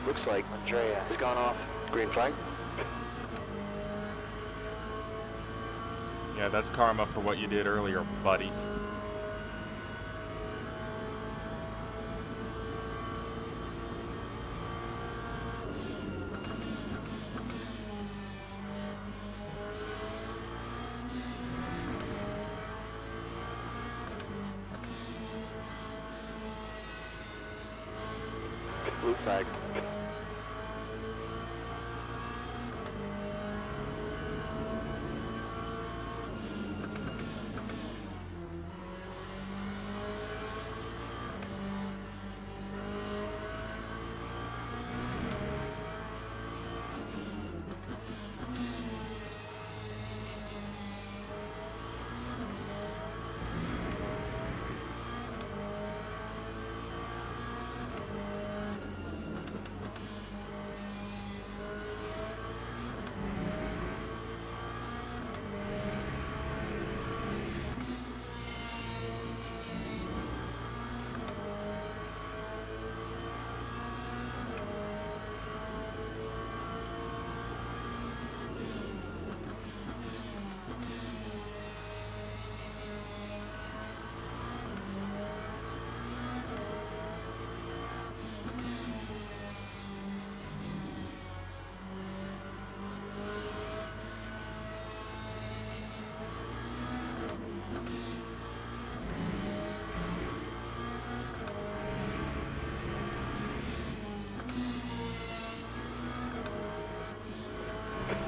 Looks like Andrea has gone off. Green flag. Yeah, that's karma for what you did earlier, buddy. Blue flag.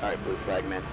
Alright, blue flag, man.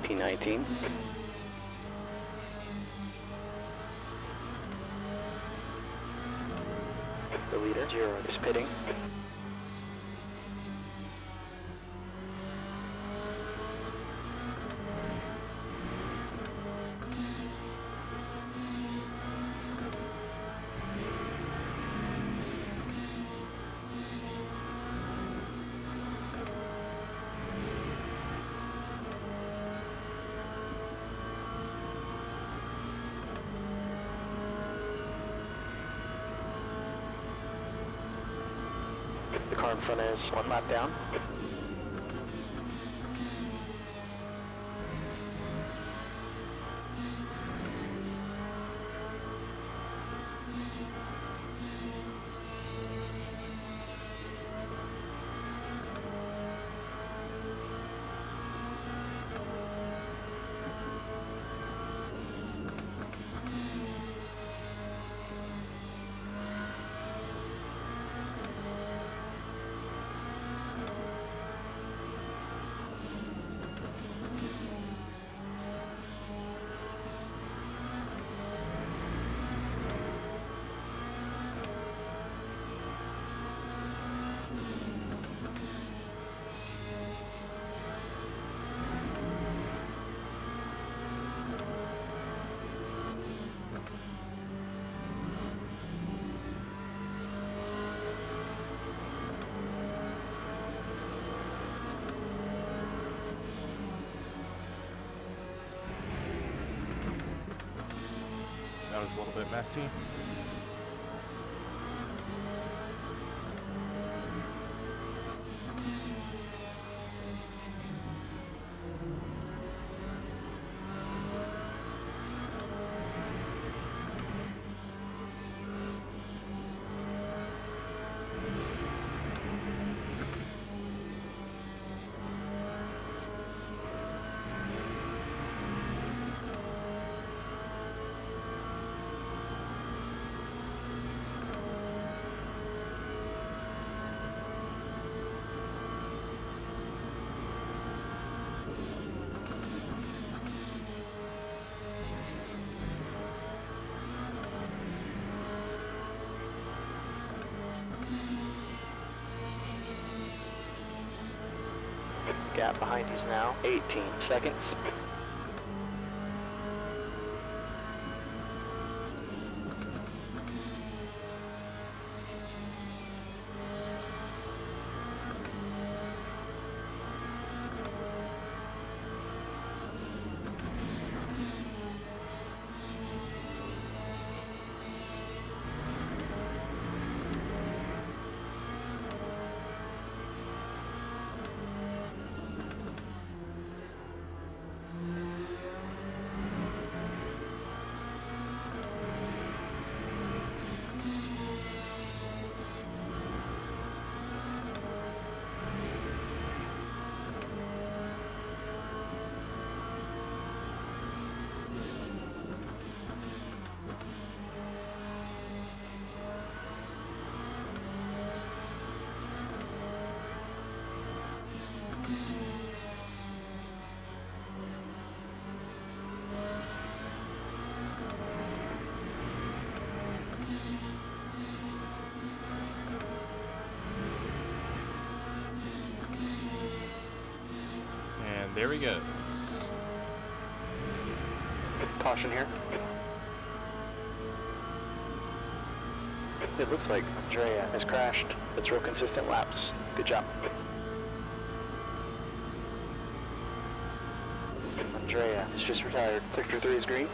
P19. the leader. 0 is pitting. The car in front is 1 lap down. That was a little bit messy. Gap behind you is now 18 seconds. And there he goes. Caution here. It looks like Andrea has crashed. That's real consistent laps. Good job. Andrea is just retired. Sector 3 is green.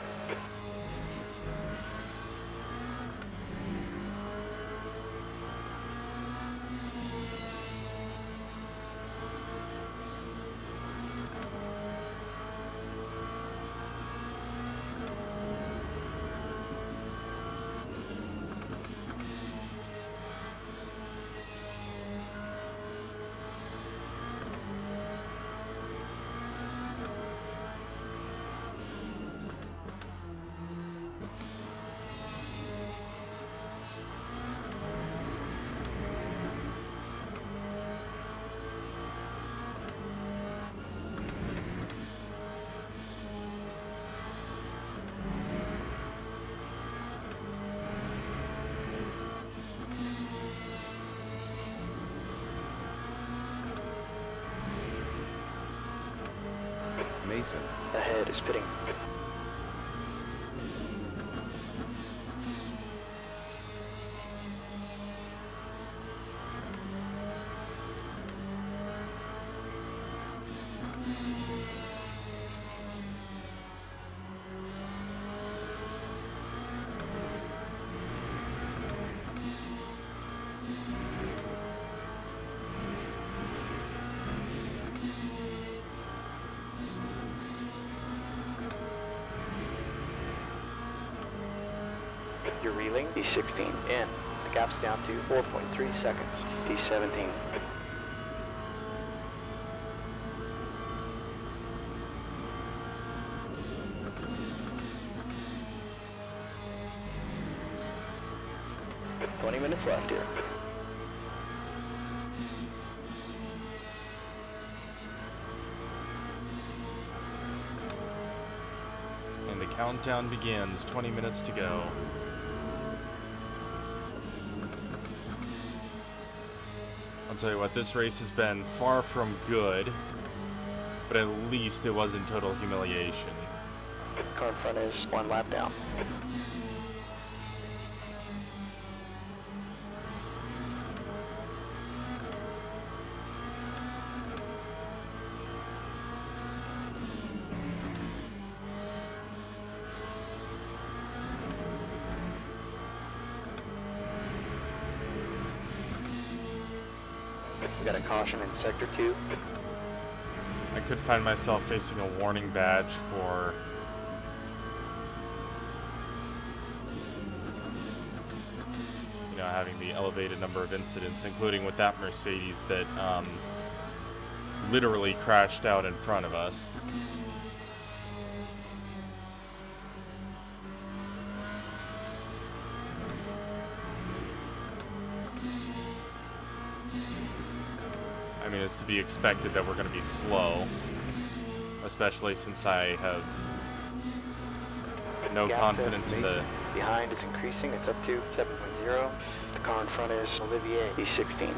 Mason. Ahead is pitting. You're reeling. D16 in. The gap's down to 4.3 seconds. D17. $20 minutes left here. And the countdown begins. 20 minutes to go. I'll tell you what, this race has been far from good, but at least it wasn't total humiliation. Car in front is 1 lap down. We got a caution in sector 2. I could find myself facing a warning badge for having the elevated number of incidents, including with that Mercedes that literally crashed out in front of us. I mean, it's to be expected that we're going to be slow, especially since I have no confidence in the... Behind is increasing, it's up to 7.0. The car in front is Olivier, D16.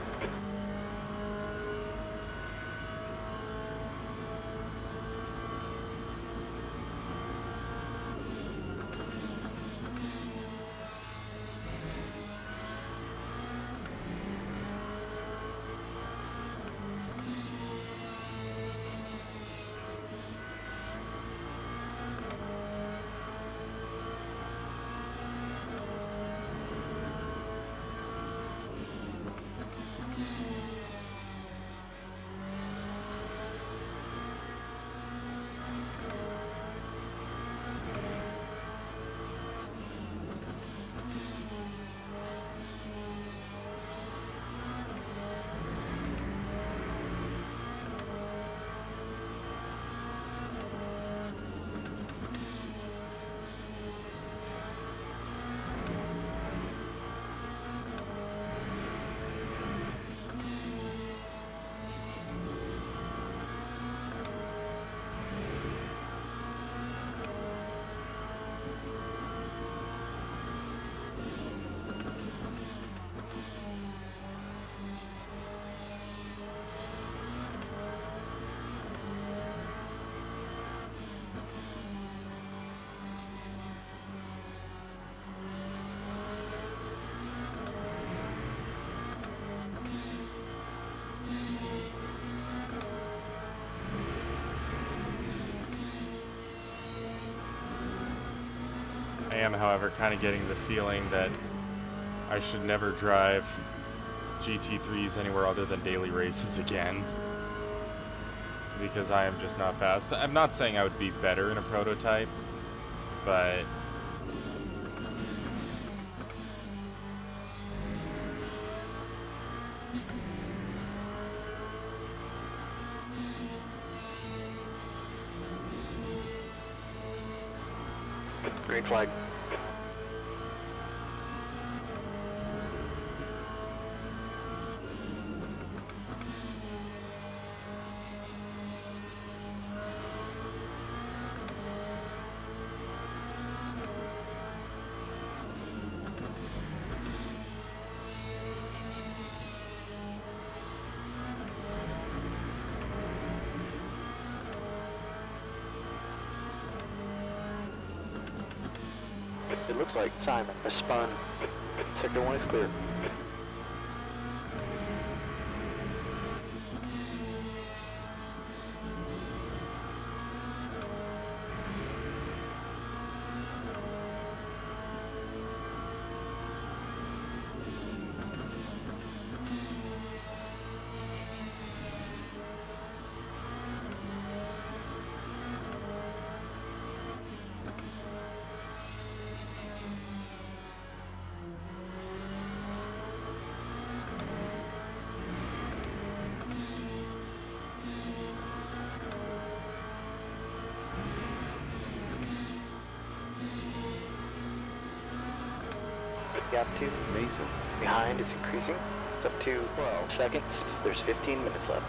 I am, however, kind of getting the feeling that I should never drive GT3s anywhere other than daily races again, because I am just not fast. I'm not saying I would be better in a prototype, but Green flag. It looks like Simon has spun. Sector 1 is clear. Gap 2. Mason. Behind is increasing. It's up to 12 seconds. There's 15 minutes left.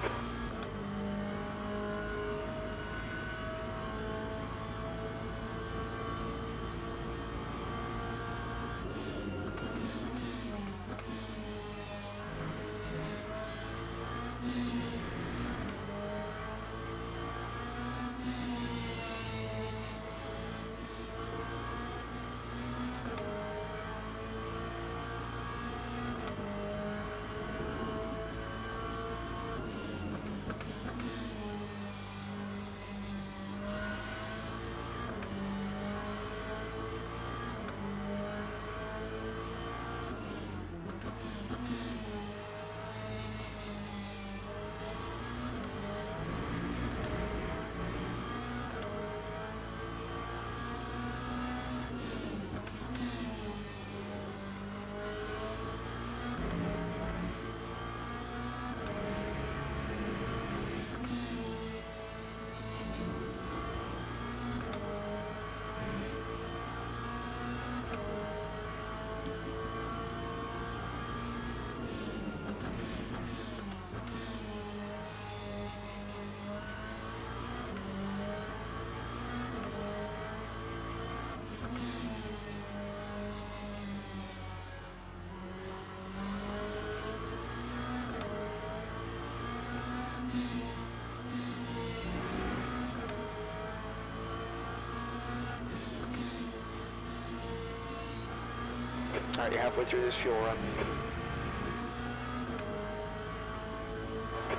Alright, you're halfway through this fuel run.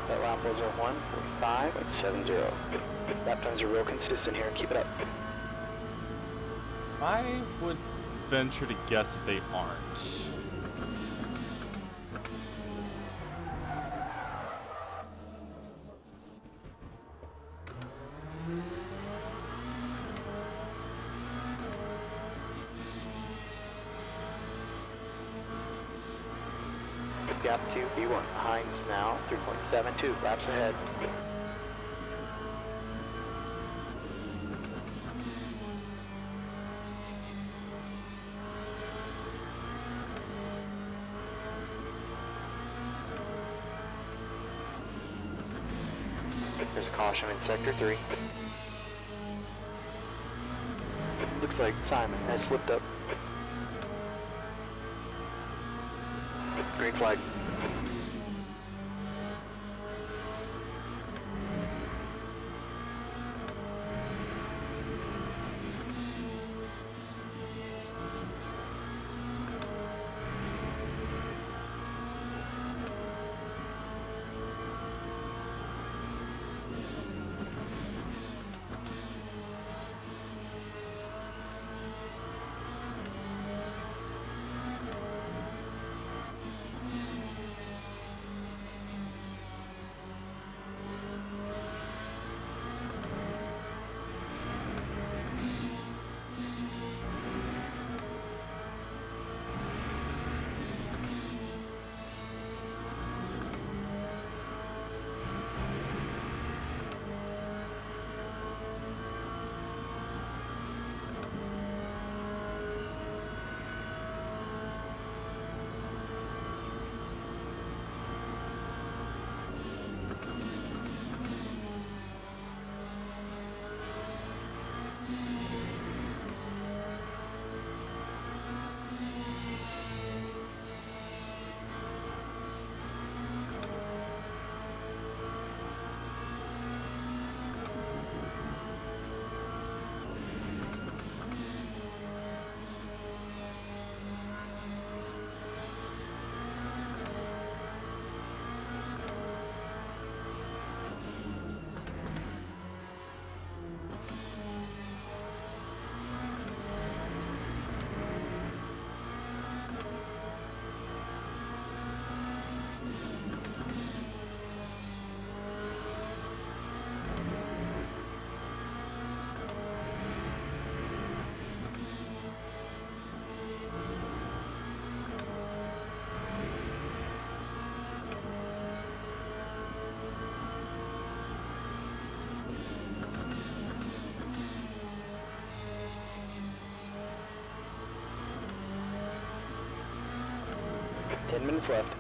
That lap was a 1:45.70. Lap times are real consistent here. Keep it up. I would venture to guess that they aren't. Gap 2, B1. Hines now, 3.72, laps ahead. There's a caution in Sector 3. Looks like Simon has slipped up. Green flag. 10 minutes left.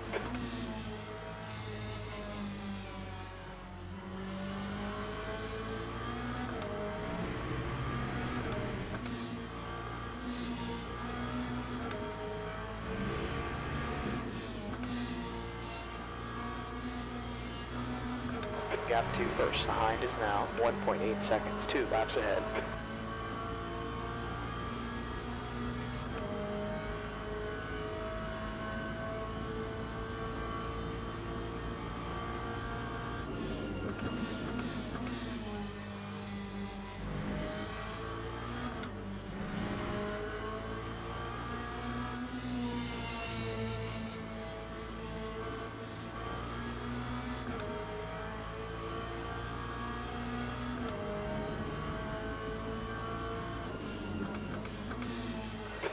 Gap 2 first behind is now 1.8 seconds, 2 laps ahead.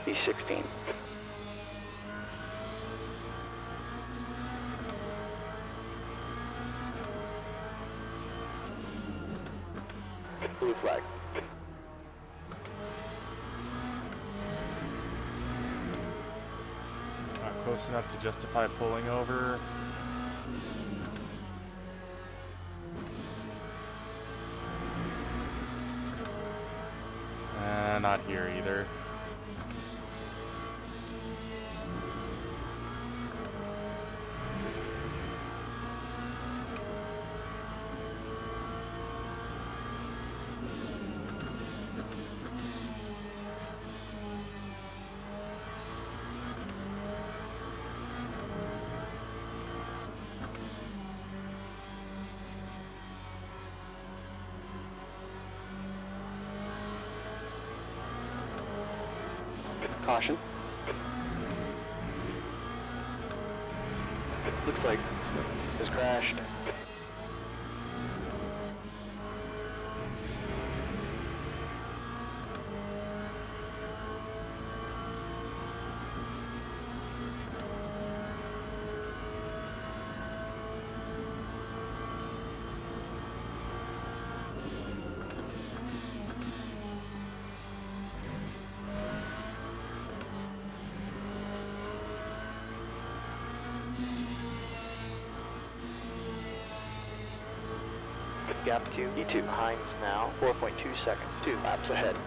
E16. Blue flag. Not close enough to justify pulling over. Not here either. Caution. Looks like has crashed. Gap 2, E2, Hines now, 4.2 seconds, 2 laps ahead.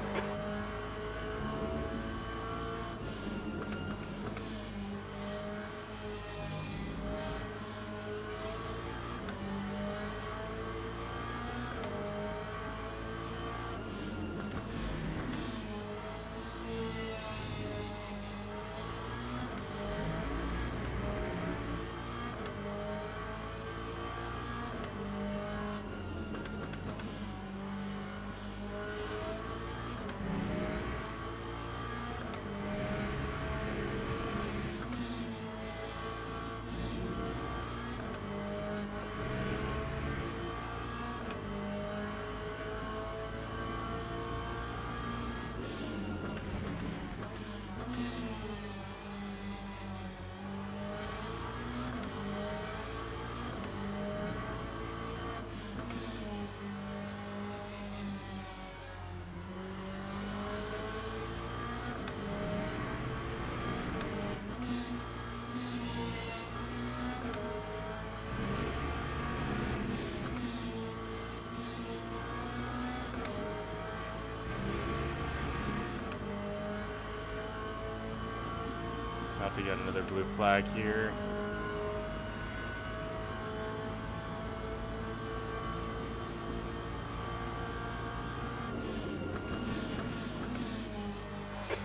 About to get another blue flag here.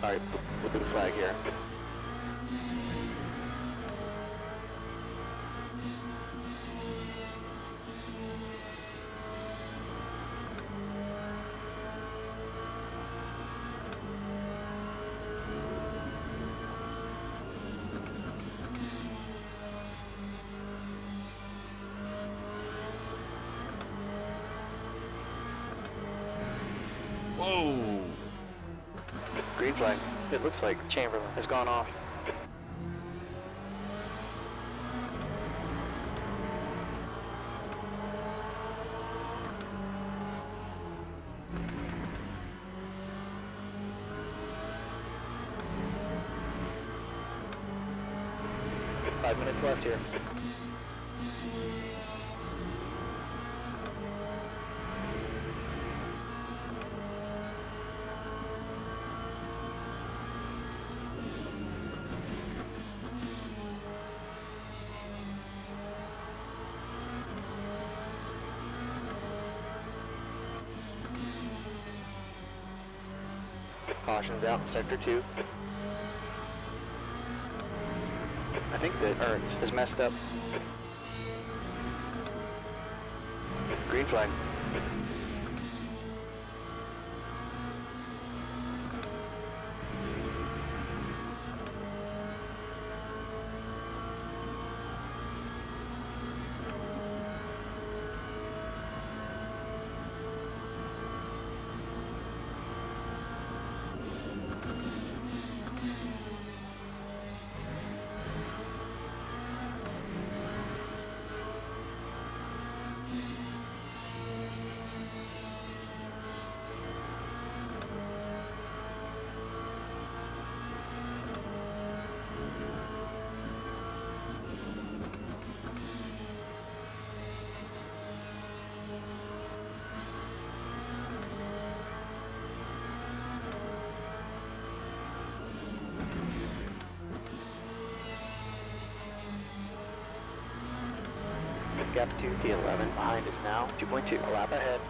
Alright, blue flag here. Whoa! Green flag. It looks like Chamberlain has gone off. 5 minutes left here. Caution's out in sector 2. I think the Ernst is messed up. Green flag. Gap 2, P11 behind us now. 2.2, a lap ahead.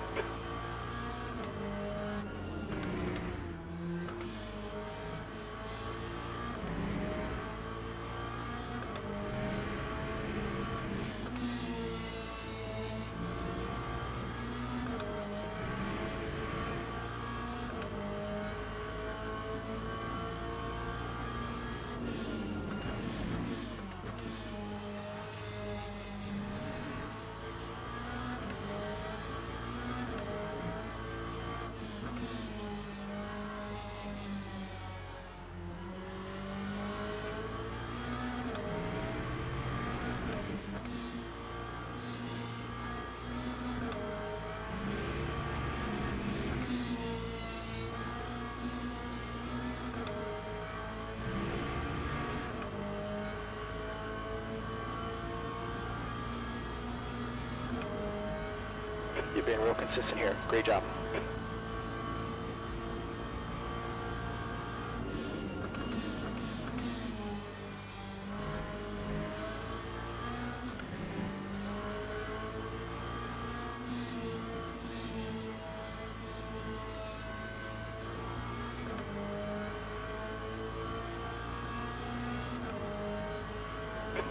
You're being real consistent here. Great job.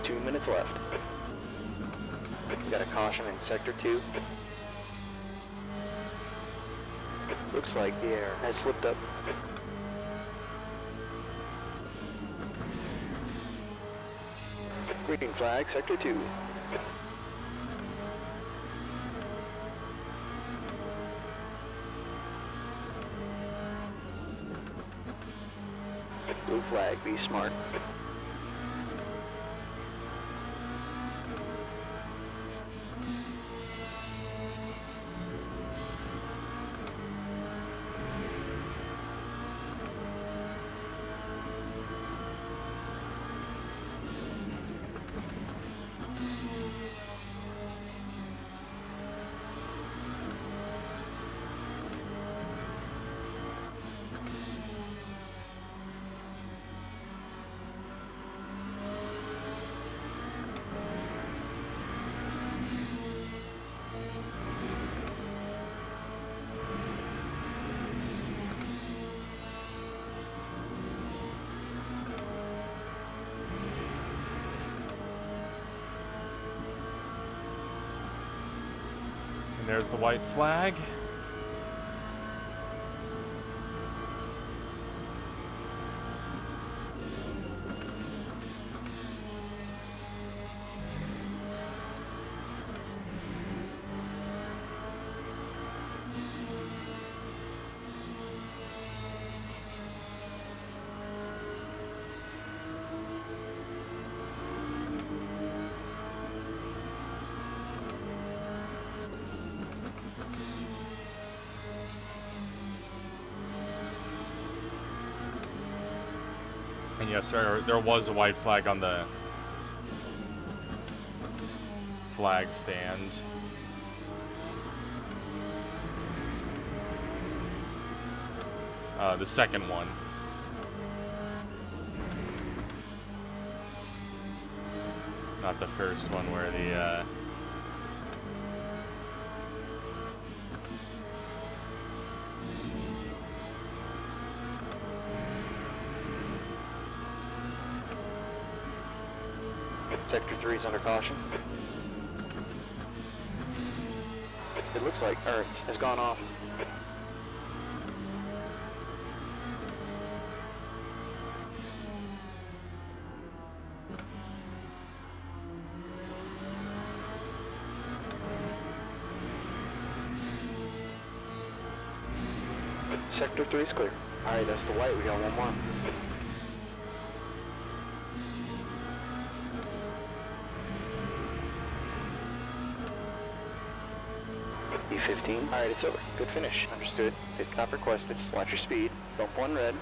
Two minutes left. We got a caution in sector 2. Looks like the air has slipped up. Green flag, sector 2. Blue flag, be smart. And there's the white flag. And yes, there was a white flag on the flag stand. The second one. Not the first one where the, Sector 3 is under caution. It looks like Ernst has gone off. Sector 3 is clear. Alright, that's the white. We got one more. E15. Alright, it's over. Good finish. Understood. Pit stop requested. Watch your speed. Bump 1 red.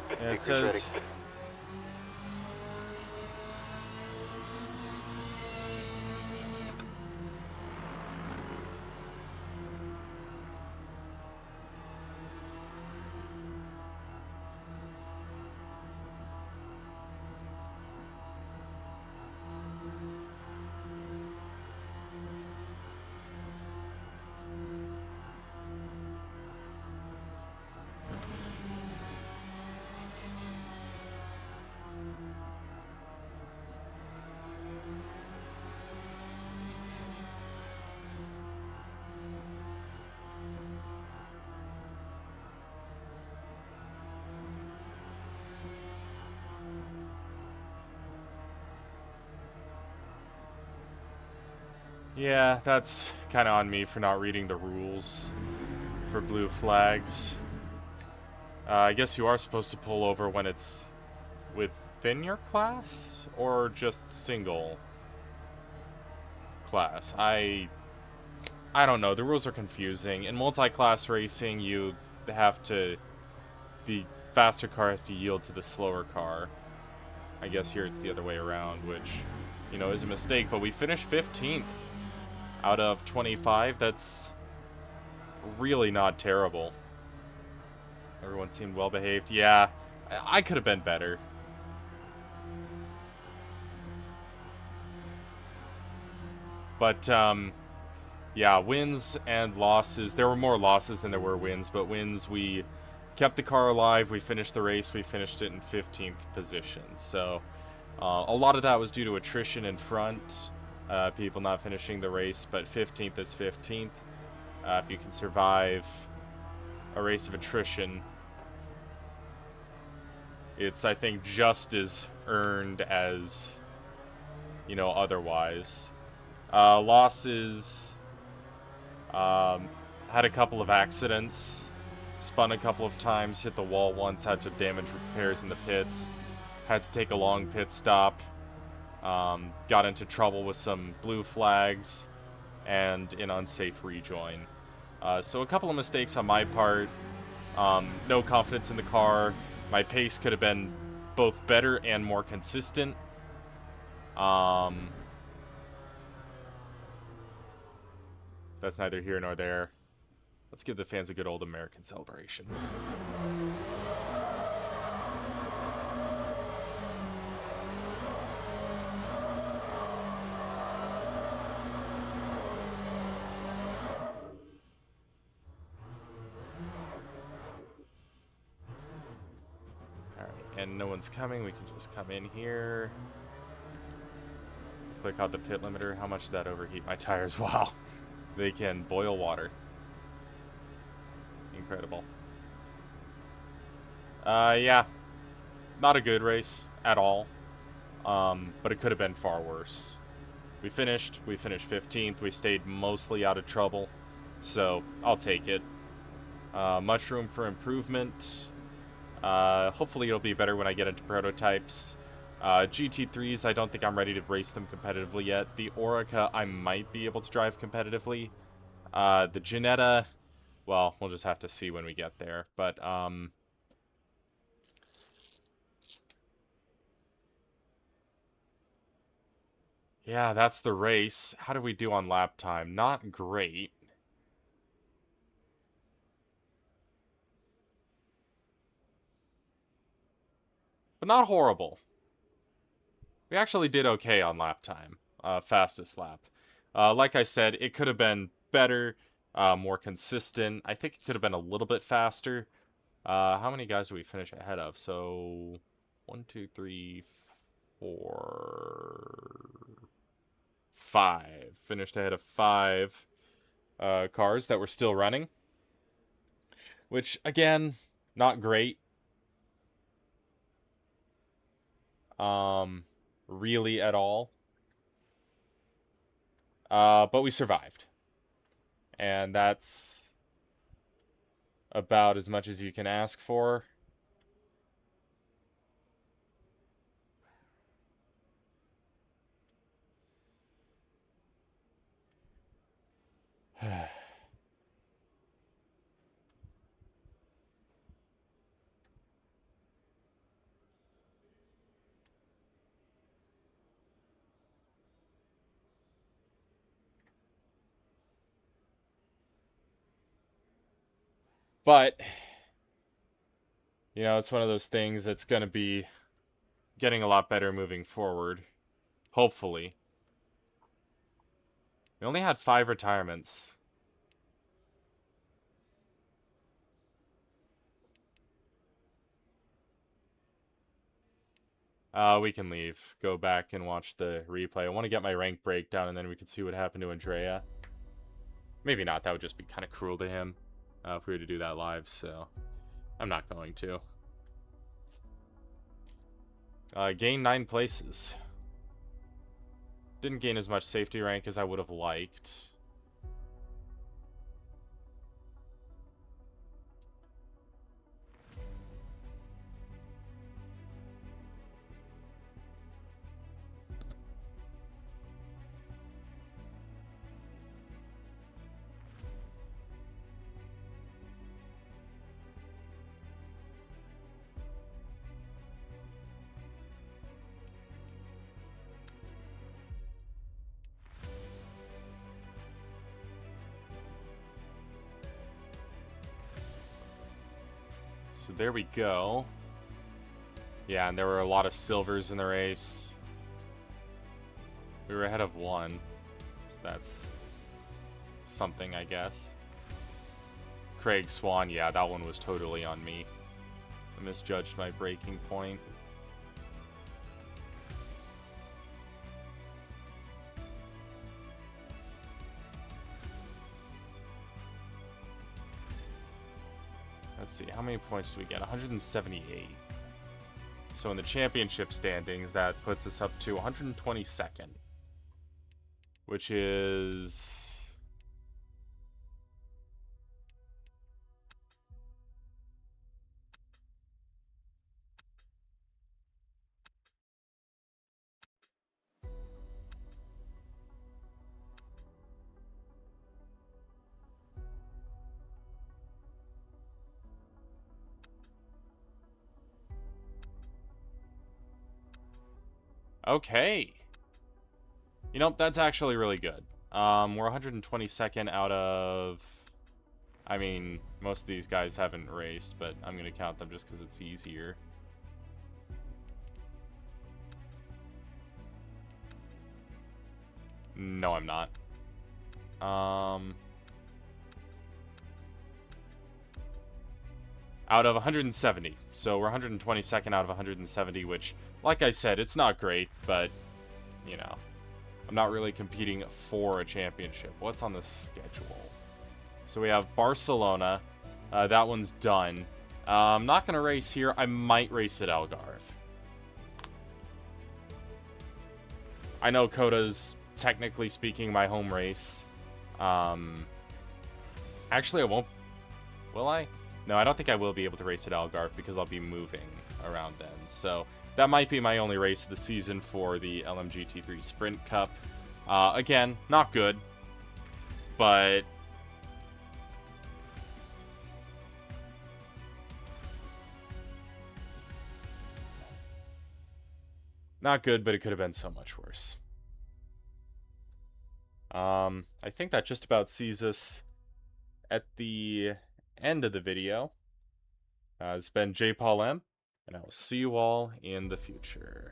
Yeah, it Victor's says... ready. Yeah, that's kind of on me for not reading the rules for blue flags. I guess you are supposed to pull over when it's within your class, or just single class. I don't know. The rules are confusing. In multi-class racing, you have to... the faster car has to yield to the slower car. I guess here it's the other way around, which, you know, is a mistake. But we finished 15th out of 25. That's really not terrible. Everyone seemed well behaved. Yeah, I could have been better. But, yeah, wins and losses. There were more losses than there were wins, but wins, we kept the car alive, we finished the race, we finished it in 15th position. So, a lot of that was due to attrition in front, people not finishing the race, but 15th is 15th. If you can survive a race of attrition, it's, I think, just as earned as, you know, otherwise. Losses, had a couple of accidents, spun a couple of times, hit the wall once, had to damage repairs in the pits, had to take a long pit stop, got into trouble with some blue flags, and an unsafe rejoin. So a couple of mistakes on my part, no confidence in the car, my pace could have been both better and more consistent. That's neither here nor there. Let's give the fans a good old American celebration. Alright, and no one's coming. We can just come in here. Click out the pit limiter. How much did that overheat my tires? Wow. They can boil water. Incredible. Yeah. Not a good race at all. But it could have been far worse. We finished 15th. We stayed mostly out of trouble. So, I'll take it. Much room for improvement. Hopefully it'll be better when I get into prototypes. GT3s, I don't think I'm ready to race them competitively yet. The Orica, I might be able to drive competitively. The Ginetta, well, we'll just have to see when we get there. But, yeah, that's the race. How do we do on lap time? Not great. But not horrible. We actually did okay on lap time. Fastest lap. Like I said, it could have been better, more consistent. I think it could have been a little bit faster. How many guys do we finish ahead of? So, 1, 2, 3, 4, 5. Finished ahead of 5 cars that were still running. Which, again, not great. Really at all. But we survived. And that's about as much as you can ask for. But, you know, it's one of those things that's going to be getting a lot better moving forward. Hopefully. We only had 5 retirements. We can leave. Go back and watch the replay. I want to get my rank breakdown, and then we can see what happened to Andrea. Maybe not. That would just be kind of cruel to him. If we were to do that live, so I'm not going to. Gain 9 places. Didn't gain as much safety rank as I would have liked. So there we go. Yeah, and there were a lot of silvers in the race. We were ahead of 1. So that's something, I guess. Craig Swan, yeah, that one was totally on me. I misjudged my braking point. Let's see, how many points do we get? 178. So in the championship standings, that puts us up to 122nd. Which is... Okay. You know, that's actually really good. We're 122nd out of... I mean, most of these guys haven't raced, but I'm going to count them just because it's easier. No, I'm not. Out of 170. So we're 122nd out of 170, which, like I said, it's not great, but, you know, I'm not really competing for a championship. What's on the schedule? So we have Barcelona. That one's done. I'm not going to race here. I might race at Algarve. I know Coda's, technically speaking, my home race. Actually, I won't. Will I? No, I don't think I will be able to race at Algarve because I'll be moving around then. So that might be my only race of the season for the LMGT3 Sprint Cup. Again, not good, but not good, but it could have been so much worse. I think that just about sees us at the end of the video. It's been J. Paul M, and I will see you all in the future.